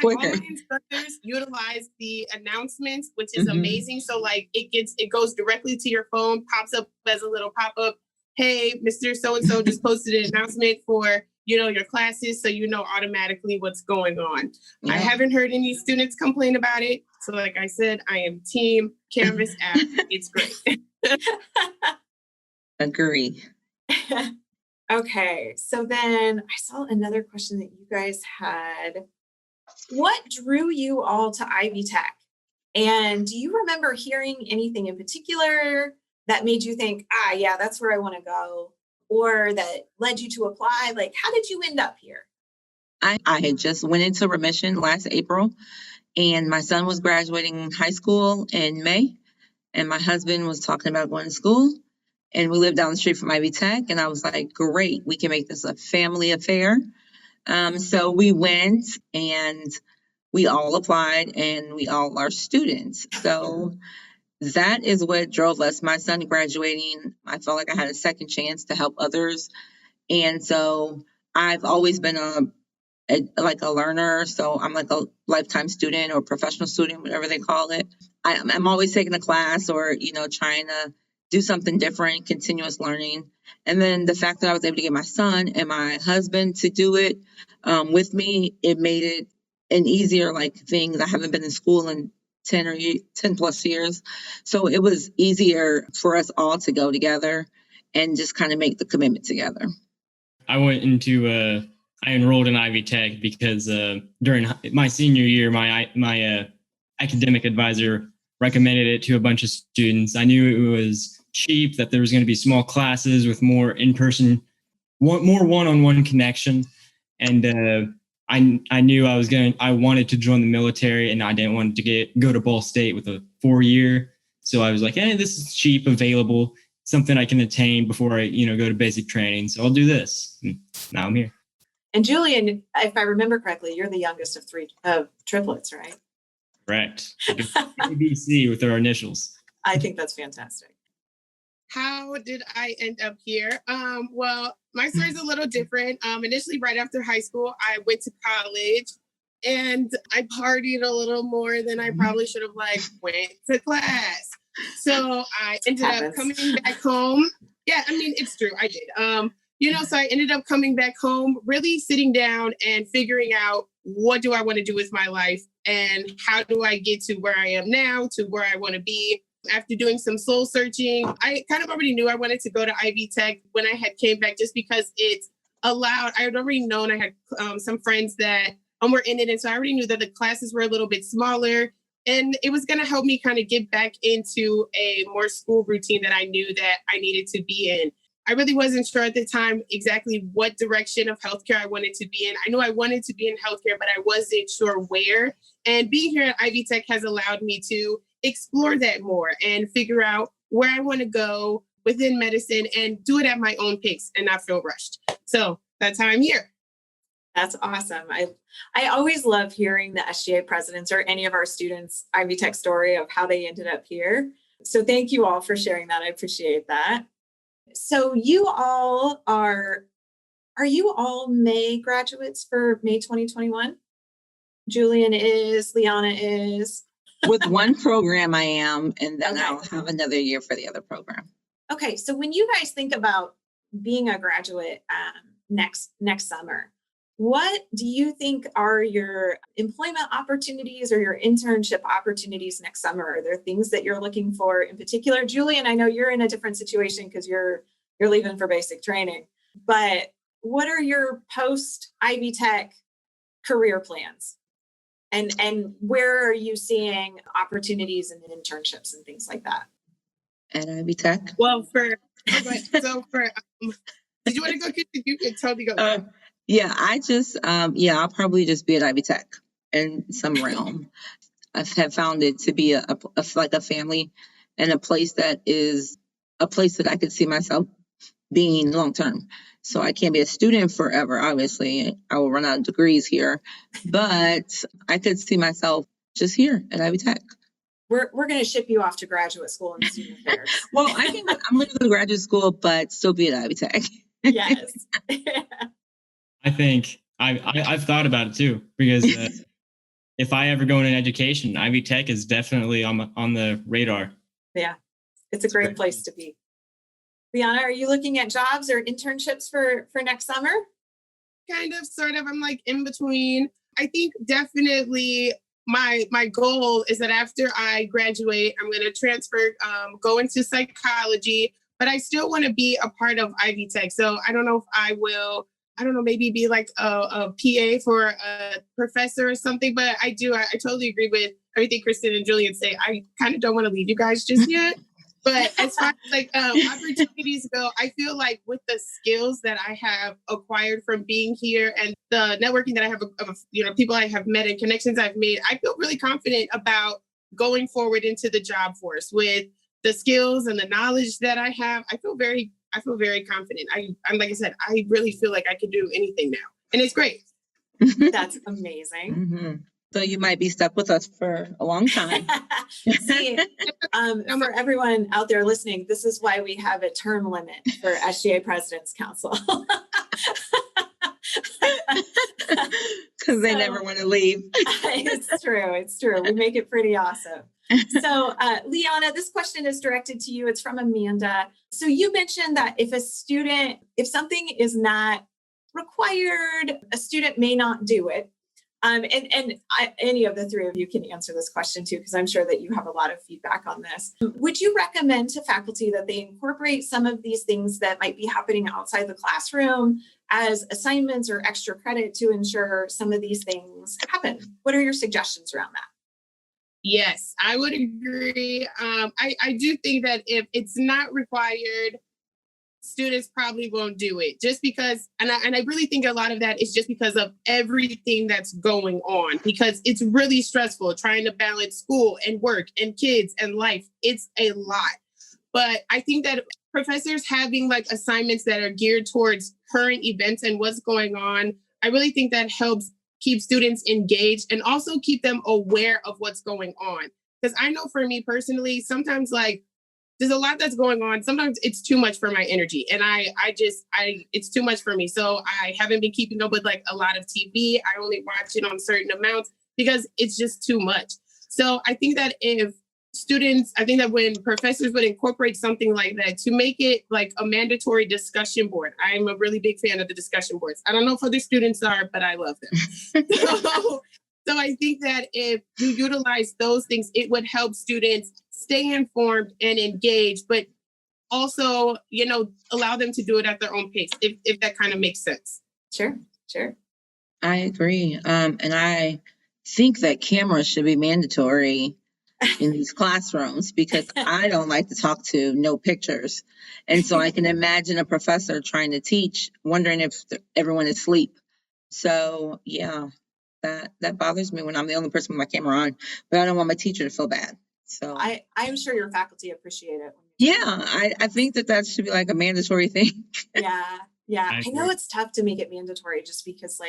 Quicker. All my instructors utilize the announcements, which is amazing. So it goes directly to your phone, pops up as a little pop-up. Hey, Mr. So-and-so just posted an announcement for, your classes. So automatically what's going on. Yeah. I haven't heard any students complain about it. So like I said, I am team Canvas app. It's great. Agree. Okay, so then I saw another question that you guys had. What drew you all to Ivy Tech? And do you remember hearing anything in particular that made you think, that's where I want to go, or that led you to apply? How did you end up here? I had just went into remission last April, and my son was graduating high school in May. and my husband was talking about going to school, and we lived down the street from Ivy Tech, and I was like, great, we can make this a family affair. So we went, and we all applied, and we all are students. So that is what drove us. My son graduating, I felt like I had a second chance to help others. And so I've always been a learner. So I'm like a lifetime student or professional student, whatever they call it. I'm always taking a class or, trying to do something different, continuous learning. And then the fact that I was able to get my son and my husband to do it with me, it made it an easier thing. I haven't been in school in 10 plus years. So it was easier for us all to go together and just kind of make the commitment together. I enrolled in Ivy Tech because during my senior year, my academic advisor recommended it to a bunch of students. I knew it was cheap, that there was going to be small classes with more in-person, more one-on-one connection. And I knew I wanted to join the military, and I didn't want to go to Ball State with a 4-year. So I was like, hey, this is cheap, available, something I can attain before I, go to basic training. So I'll do this. And now I'm here. And Julian, if I remember correctly, you're the youngest of triplets, right? Correct. ABC with our initials. I think that's fantastic. How did I end up here? Well, my story is a little different. Initially, right after high school, I went to college and I partied a little more than I probably should have went to class. So I ended up coming back home. Yeah, I mean, it's true. I did. So I ended up coming back home, really sitting down and figuring out, what do I want to do with my life and how do I get to where I am now, to where I want to be. After doing some soul searching, I kind of already knew I wanted to go to Ivy Tech when I had came back, just because it allowed, I had already known, I had some friends that were in it. And so I already knew that the classes were a little bit smaller, and it was going to help me kind of get back into a more school routine that I knew that I needed to be in. I really wasn't sure at the time exactly what direction of healthcare I wanted to be in. I knew I wanted to be in healthcare, but I wasn't sure where. And being here at Ivy Tech has allowed me to explore that more and figure out where I want to go within medicine and do it at my own pace and not feel rushed. So that's how I'm here. That's awesome. I always love hearing the SGA presidents or any of our students' Ivy Tech story of how they ended up here. So thank you all for sharing that. I appreciate that. So you all are you all May graduates for May 2021? Julian is, Liana is. With one program I am, and then I'll have another year for the other program. Okay, so when you guys think about being a graduate next summer, what do you think are your employment opportunities or your internship opportunities next summer? Are there things that you're looking for in particular? Julian, I know you're in a different situation because you're leaving for basic training, but what are your post Ivy Tech career plans? And where are you seeing opportunities and internships and things like that? At Ivy Tech? Well, did you want to go? You can totally go. Yeah, I'll probably just be at Ivy Tech in some realm. I have found it to be like a family and a place that I could see myself being long term. So I can't be a student forever, obviously. I will run out of degrees here, but I could see myself just here at Ivy Tech. We're going to ship you off to graduate school in student affairs. Well, I'm going to go to graduate school, but still be at Ivy Tech. Yes. I think I've thought about it too, because if I ever go into education, Ivy Tech is definitely on the radar. Yeah, it's a great place to be. Liana, are you looking at jobs or internships for next summer? Kind of, sort of. I'm in between. I think definitely my goal is that after I graduate, I'm going to transfer, go into psychology, but I still want to be a part of Ivy Tech. So I don't know if I will, maybe be like a PA for a professor or something, but I totally agree with everything Kristen and Julian say. I kind of don't want to leave you guys just yet. But as far as opportunities go, I feel like with the skills that I have acquired from being here and the networking that I have of people I have met and connections I've made, I feel really confident about going forward into the job force with the skills and the knowledge that I have, I feel very confident. I'm like I said, I really feel like I could do anything now, and it's great. That's amazing. Mm-hmm. So you might be stuck with us for a long time. See, for everyone out there listening, this is why we have a term limit for SGA Presidents Council. Because they never want to leave. It's true. We make it pretty awesome. So, Liana, this question is directed to you. It's from Amanda. So you mentioned that if something is not required, a student may not do it. Any of the three of you can answer this question too, because I'm sure that you have a lot of feedback on this. Would you recommend to faculty that they incorporate some of these things that might be happening outside the classroom as assignments or extra credit to ensure some of these things happen? What are your suggestions around that? Yes, I would agree. I do think that if it's not required, students probably won't do it just because, and I really think a lot of that is just because of everything that's going on, because it's really stressful trying to balance school and work and kids and life. It's a lot. But I think that professors having like assignments that are geared towards current events and what's going on, I really think that helps keep students engaged and also keep them aware of what's going on. Because I know for me personally, sometimes like there's a lot that's going on. Sometimes it's too much for my energy, and it's too much for me. So I haven't been keeping up with like a lot of TV. I only watch it on certain amounts because it's just too much. So I think that when professors would incorporate something like that to make it like a mandatory discussion board. I'm a really big fan of the discussion boards. I don't know if other students are, but I love them. So I think that if you utilize those things, it would help students stay informed and engaged, but also, allow them to do it at their own pace, if that kind of makes sense. Sure. I agree. And I think that cameras should be mandatory in these classrooms because I don't like to talk to no pictures. And so I can imagine a professor trying to teach, wondering if everyone is asleep. So yeah, that bothers me when I'm the only person with my camera on, but I don't want my teacher to feel bad. So I'm sure your faculty appreciate it. Yeah, I think that should be like a mandatory thing. Yeah. I know it's tough to make it mandatory just because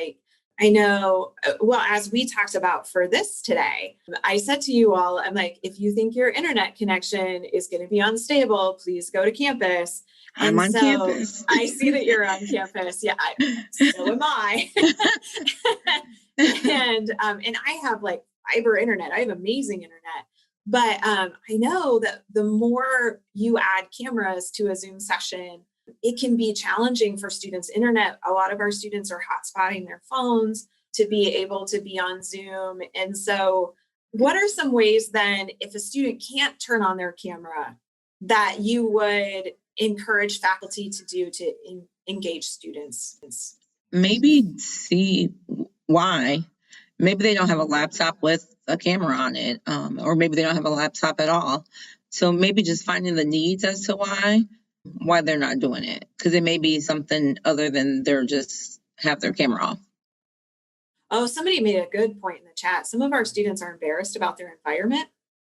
I know, well, as we talked about for this today, I said to you all, I'm like, if you think your internet connection is going to be unstable, please go to campus. I'm on campus. I see that you're on campus. Yeah, so am I. and I have like fiber internet. I have amazing internet. But I know that the more you add cameras to a Zoom session, it can be challenging for students' internet. A lot of our students are hotspotting their phones to be able to be on Zoom. And so what are some ways then, if a student can't turn on their camera, that you would encourage faculty to do to engage students? Maybe see why. Maybe they don't have a laptop with a camera on it, or maybe they don't have a laptop at all. So maybe just finding the needs as to why they're not doing it, because it may be something other than they're just have their camera off. Oh, somebody made a good point in the chat. Some of our students are embarrassed about their environment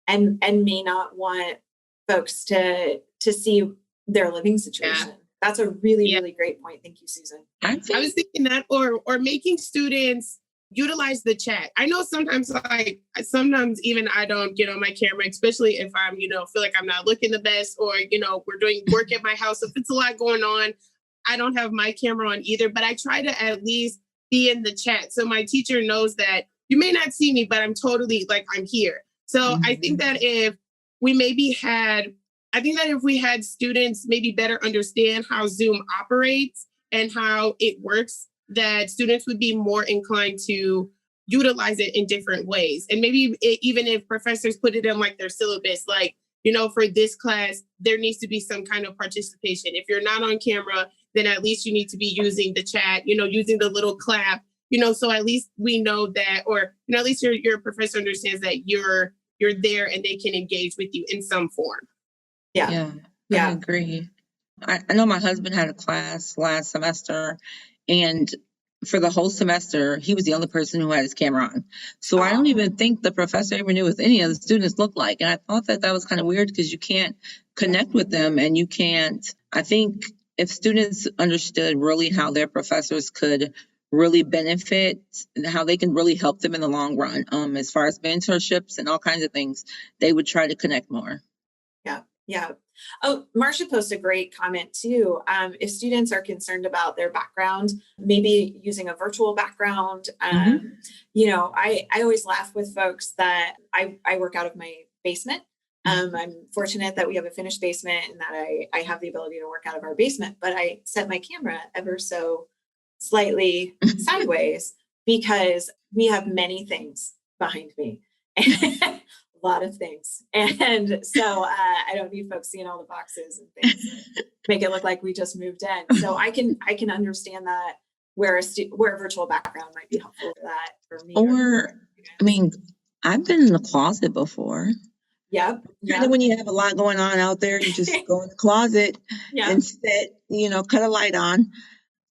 and may not want folks to see their living situation. Yeah. That's a really, really great point. Thank you, Susan. I was thinking that, or making students utilize the chat. I know sometimes even I don't get on my camera, especially if I'm, feel like I'm not looking the best, or, we're doing work at my house. If it's a lot going on, I don't have my camera on either, but I try to at least be in the chat. So my teacher knows that you may not see me, but I'm totally I'm here. So I think that if we had students maybe better understand how Zoom operates and how it works, that students would be more inclined to utilize it in different ways. And maybe even if professors put it in their syllabus, for this class, there needs to be some kind of participation. If you're not on camera, then at least you need to be using the chat, using the little clap, so at least we know that, or, at least your professor understands that you're there and they can engage with you in some form. Yeah. I agree. I know my husband had a class last semester, and for the whole semester, he was the only person who had his camera on. So I don't even think the professor ever knew what any of the students looked like. And I thought that was kind of weird because you can't connect with them and you can't. I think if students understood really how their professors could really benefit and how they can really help them in the long run, as far as mentorships and all kinds of things, they would try to connect more. Yeah. Oh, Marcia posted a great comment too. If students are concerned about their background, maybe using a virtual background, I always laugh with folks that I work out of my basement. I'm fortunate that we have a finished basement and that I have the ability to work out of our basement, but I set my camera ever so slightly sideways because we have many things behind me. A lot of things. And so I don't need folks seeing all the boxes and things that make it look like we just moved in. So I can understand that where a virtual background might be helpful for that for me. I've been in the closet before. Yep. Kind of when you have a lot going on out there, you just go in the closet and sit, cut a light on.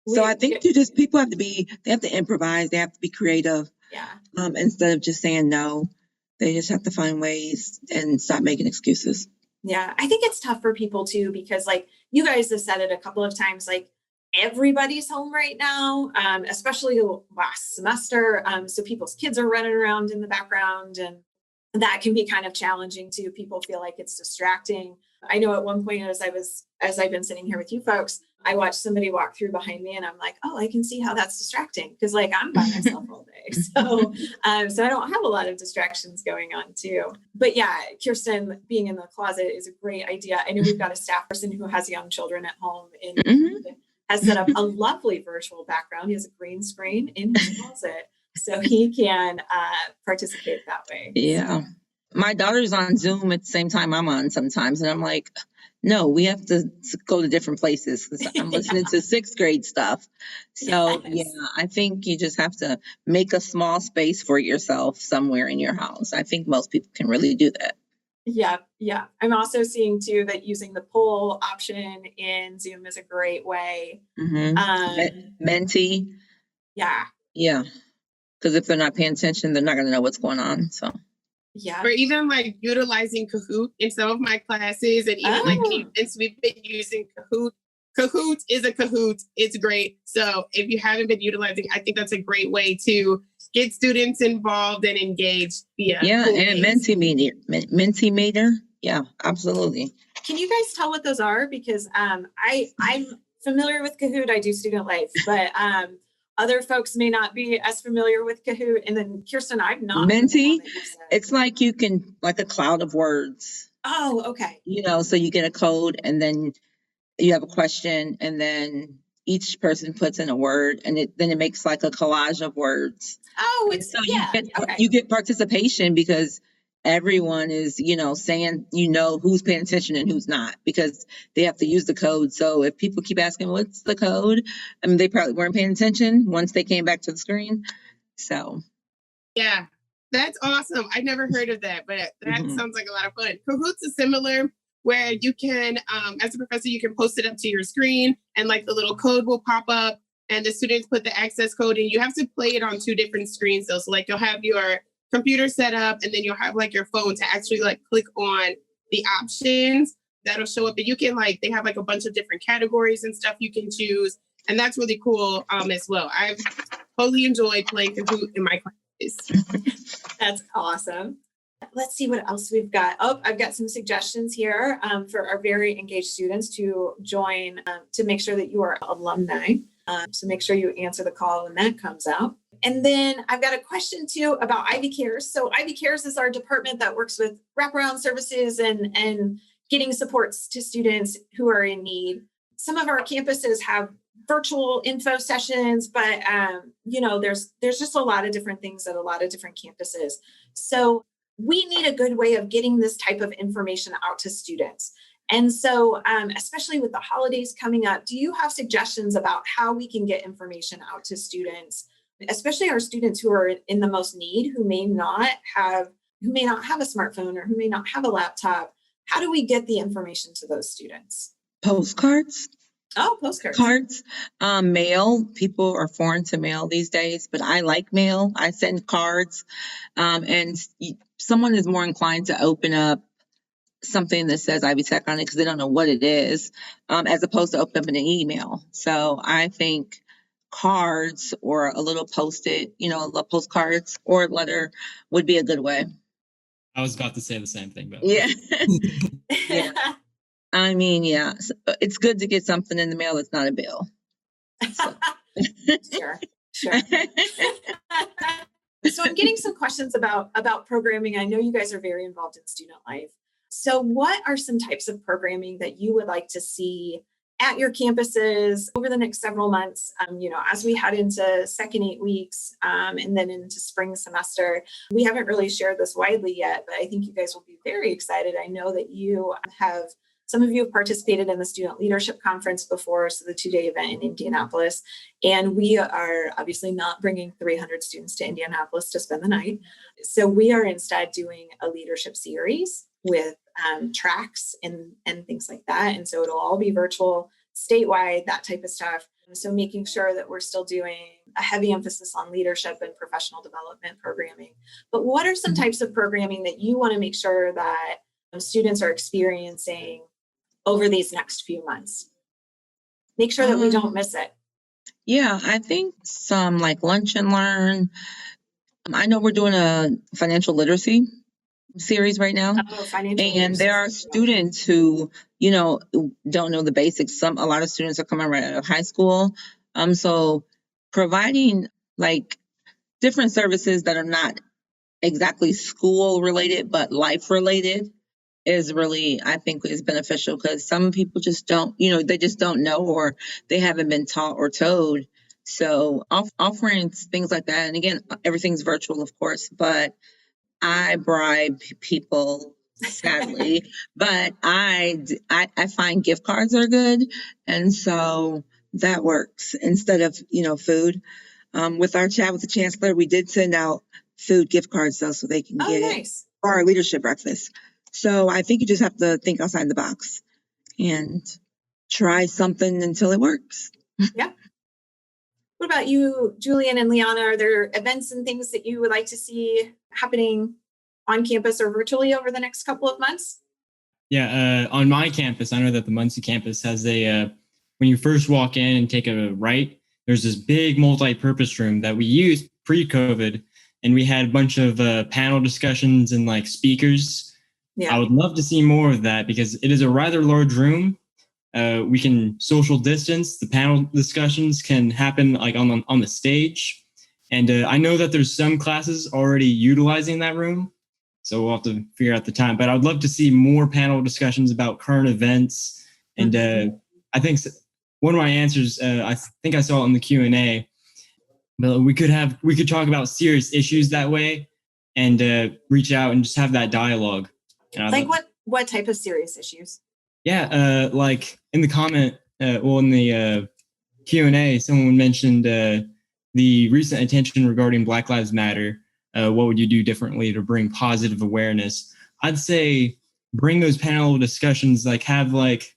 So I think people have to improvise. They have to be creative. Yeah. Instead of just saying no, they just have to find ways and stop making excuses. Yeah. I think it's tough for people too, because like you guys have said it a couple of times, like everybody's home right now, especially last semester. So people's kids are running around in the background and that can be kind of challenging too. People feel like it's distracting. I know at one point as I've been sitting here with you folks, I watched somebody walk through behind me and I'm like, oh, I can see how that's distracting because like I'm by myself all day. So I don't have a lot of distractions going on too. But yeah, Kirsten, being in the closet is a great idea. I know we've got a staff person who has young children at home and has set up a lovely virtual background. He has a green screen in his closet so he can participate that way. Yeah. My daughter's on Zoom at the same time I'm on sometimes. And I'm like, no, we have to go to different places because I'm listening to sixth grade stuff. So, I think you just have to make a small space for yourself somewhere in your house. I think most people can really do that. Yeah. I'm also seeing too that using the poll option in Zoom is a great way. Menti. Yeah. Because if they're not paying attention, they're not going to know what's going on. So. Yeah. Or even like utilizing Kahoot in some of my classes and even like since we've been using Kahoot. Kahoot is a Kahoot. It's great. So if you haven't been utilizing, I think that's a great way to get students involved and engaged via and Mentimeter. Yeah, absolutely. Can you guys tell what those are? Because I'm familiar with Kahoot. I do student life, but other folks may not be as familiar with Kahoot. And then Kirsten, I'm not. Menti, it's like like a cloud of words. Oh, okay. So you get a code and then you have a question and then each person puts in a word and then it makes like a collage of words. Oh, you get participation because everyone is, saying, who's paying attention and who's not because they have to use the code. So if people keep asking, what's the code? They probably weren't paying attention once they came back to the screen. So. Yeah, that's awesome. I've never heard of that, but that sounds like a lot of fun. Kahoot's is similar where you can, as a professor, you can post it up to your screen and like the little code will pop up and the students put the access code in. You have to play it on two different screens though. So like you'll have your computer set up and then you'll have like your phone to actually like click on the options that'll show up and you can they have like a bunch of different categories and stuff you can choose. And that's really cool as well. I've totally enjoyed playing Kahoot in my classes. That's awesome. Let's see what else we've got. Oh, I've got some suggestions here for our very engaged students to join to make sure that you are alumni. So make sure you answer the call when that comes out. And then I've got a question too about Ivy Cares. So Ivy Cares is our department that works with wraparound services and getting supports to students who are in need. Some of our campuses have virtual info sessions, but there's just a lot of different things at a lot of different campuses. So we need a good way of getting this type of information out to students. And so, especially with the holidays coming up, do you have suggestions about how we can get information out to students, especially our students who are in the most need, who may not have a smartphone or who may not have a laptop? How do we get the information to those students? Postcards. Oh, postcards. Cards, mail. People are foreign to mail these days, but I like mail. I send cards, and someone is more inclined to open up something that says Ivy Tech on it because they don't know what it is, as opposed to open up an email. So I think cards or a little post-it, postcards or a letter would be a good way. I was about to say the same thing, but Yeah. Yeah. I mean, yeah, it's good to get something in the mail that's not a bill. So. Sure. So I'm getting some questions about programming. I know you guys are very involved in student life. So what are some types of programming that you would like to see at your campuses over the next several months, as we head into second 8 weeks and then into spring semester? We haven't really shared this widely yet, but I think you guys will be very excited. I know that some of you have participated in the Student Leadership Conference before, so the 2-day event in Indianapolis. And we are obviously not bringing 300 students to Indianapolis to spend the night. So we are instead doing a leadership series with tracks and things like that. And so it'll all be virtual, statewide, that type of stuff. So making sure that we're still doing a heavy emphasis on leadership and professional development programming. But what are some types of programming that you want to make sure that students are experiencing over these next few months? Make sure that we don't miss it. Yeah, I think some like lunch and learn. I know we're doing a financial literacy series right now. And there are students who, don't know the basics. A lot of students are coming right out of high school. So providing like different services that are not exactly school related, but life related is really, I think, is beneficial because some people just don't, they just don't know or they haven't been taught or told. So offering things like that. And again, everything's virtual, of course, but I bribe people, sadly, but I find gift cards are good. And so that works instead of, food. With our chat with the chancellor, we did send out food gift cards though, so they can get it for our leadership breakfast. So I think you just have to think outside the box and try something until it works. Yeah. What about you, Julian and Liana? Are there events and things that you would like to see happening on campus or virtually over the next couple of months? Yeah, on my campus, I know that the Muncie campus has when you first walk in and take a right, there's this big multi-purpose room that we used pre-COVID, and we had a bunch of panel discussions and like speakers. Yeah. I would love to see more of that because it is a rather large room. We can social distance. The panel discussions can happen like on the stage. And I know that there's some classes already utilizing that room. So we'll have to figure out the time. But I would love to see more panel discussions about current events. And I think one of my answers, I think I saw it in the Q&A, but we could talk about serious issues that way and reach out and just have that dialogue. Like what type of serious issues? Yeah, like in the comment, in the Q&A, someone mentioned the recent attention regarding Black Lives Matter. What would you do differently to bring positive awareness? I'd say bring those panel discussions, like have like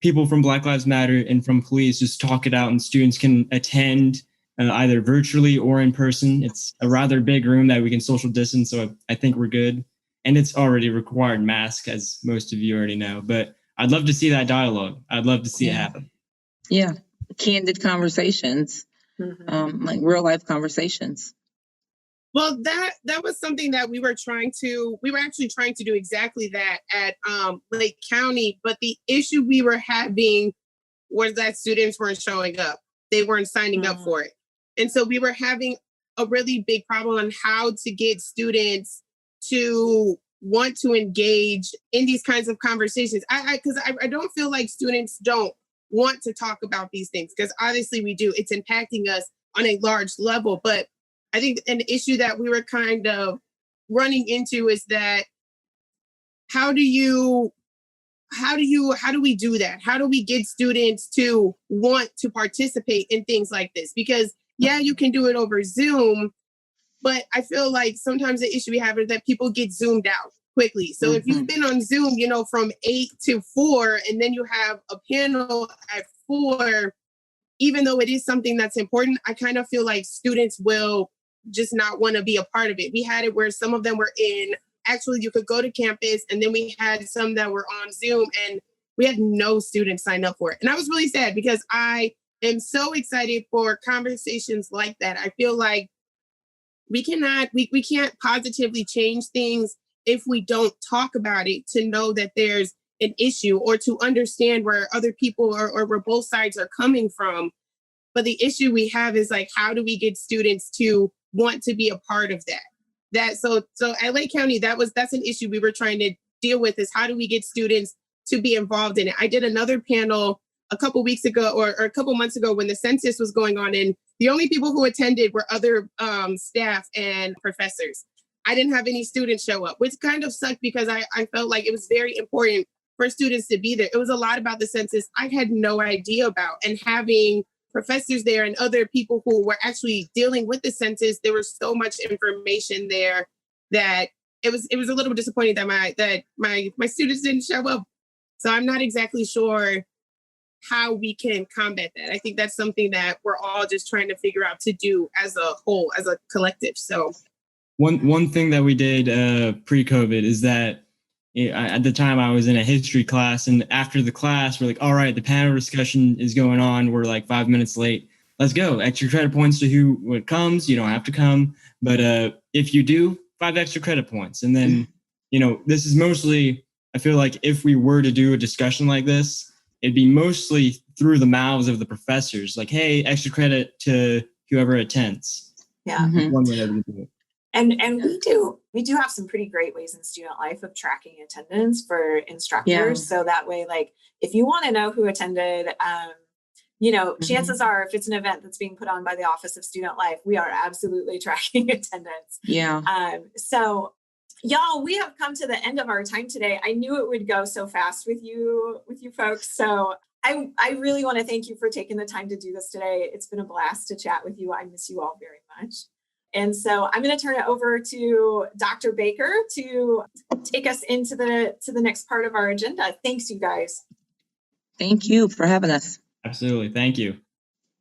people from Black Lives Matter and from police just talk it out, and students can attend either virtually or in person. It's a rather big room that we can social distance, so I think we're good. And it's already required mask, as most of you already know. But I'd love to see that dialogue. I'd love to see it happen. Yeah, candid conversations, like real life conversations. Well, that was something that we were actually trying to do exactly that at Lake County. But the issue we were having was that students weren't showing up. They weren't signing up for it. And so we were having a really big problem on how to get students to want to engage in these kinds of conversations. Because I don't feel like students don't want to talk about these things, because obviously we do. It's impacting us on a large level. But I think an issue that we were kind of running into is that how do we do that? How do we get students to want to participate in things like this? Because you can do it over Zoom, but I feel like sometimes the issue we have is that people get zoomed out. quickly. So if you've been on Zoom, from 8 to 4, and then you have a panel at 4, even though it is something that's important, I kind of feel like students will just not want to be a part of it. We had it where some of them were actually you could go to campus, and then we had some that were on Zoom, and we had no students sign up for it. And I was really sad because I am so excited for conversations like that. I feel like we can't positively change things if we don't talk about it, to know that there's an issue, or to understand where other people or where both sides are coming from. But the issue we have is like, how do we get students to want to be a part of that? So LA County, that's an issue we were trying to deal with, is how do we get students to be involved in it? I did another panel a couple weeks ago or a couple months ago when the census was going on, and the only people who attended were other staff and professors. I didn't have any students show up, which kind of sucked because I felt like it was very important for students to be there. It was a lot about the census I had no idea about, and having professors there and other people who were actually dealing with the census, there was so much information there that it was a little disappointing that my students didn't show up. So I'm not exactly sure how we can combat that. I think that's something that we're all just trying to figure out to do as a whole, as a collective. So one thing that we did pre-COVID is that at the time I was in a history class, and after the class, we're like, all right, the panel discussion is going on. We're like 5 minutes late. Let's go. Extra credit points to who comes. You don't have to come. But if you do, 5 extra credit points. And then, this is mostly, I feel like if we were to do a discussion like this, it'd be mostly through the mouths of the professors. Like, hey, extra credit to whoever attends. Yeah. One way to do it. And we do have some pretty great ways in student life of tracking attendance for instructors. Yeah. So that way, like, if you want to know who attended, chances are, if it's an event that's being put on by the Office of Student Life, we are absolutely tracking attendance. Yeah. So y'all, we have come to the end of our time today. I knew it would go so fast with you folks. So I really want to thank you for taking the time to do this today. It's been a blast to chat with you. I miss you all very much. And so I'm going to turn it over to Dr. Baker to take us into the next part of our agenda. Thanks, you guys. Thank you for having us. Absolutely. Thank you.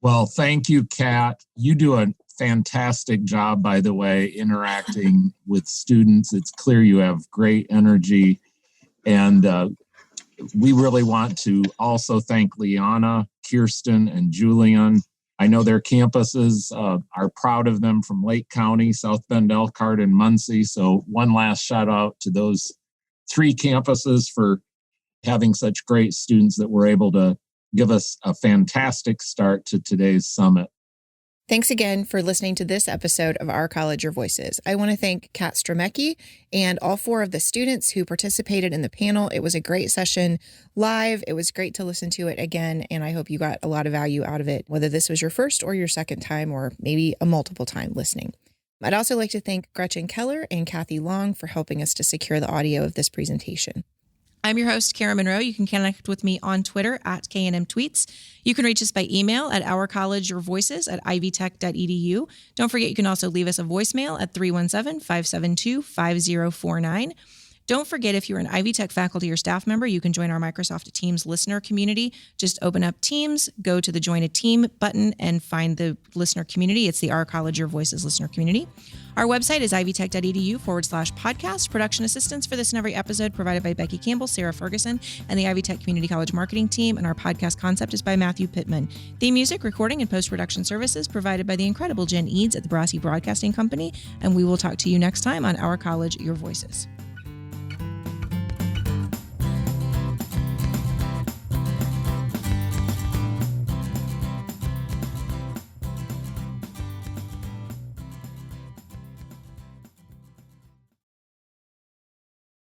Well, thank you, Kat. You do a fantastic job, by the way, interacting with students. It's clear you have great energy. And we really want to also thank Liana, Kirsten, and Julian. I know their campuses are proud of them, from Lake County, South Bend, Elkhart, and Muncie. So one last shout out to those 3 campuses for having such great students that were able to give us a fantastic start to today's summit. Thanks again for listening to this episode of Our College, Your Voices. I want to thank Kat Stremiecki and all 4 of the students who participated in the panel. It was a great session live. It was great to listen to it again, and I hope you got a lot of value out of it, whether this was your first or your second time, or maybe a multiple time listening. I'd also like to thank Gretchen Keller and Kathy Long for helping us to secure the audio of this presentation. I'm your host, Kara Monroe. You can connect with me on Twitter at KNM Tweets. You can reach us by email at ourcollegeyourvoices@ivtech.edu. Don't forget, you can also leave us a voicemail at 317-572-5049. Don't forget, if you're an Ivy Tech faculty or staff member, you can join our Microsoft Teams listener community. Just open up Teams, go to the Join a Team button, and find the listener community. It's the Our College, Your Voices listener community. Our website is ivtech.edu/podcast. Production assistance for this and every episode provided by Becky Campbell, Sarah Ferguson, and the Ivy Tech Community College marketing team. And our podcast concept is by Matthew Pittman. Theme music, recording, and post-production services provided by the incredible Jen Eads at the Brassie Broadcasting Company. And we will talk to you next time on Our College, Your Voices.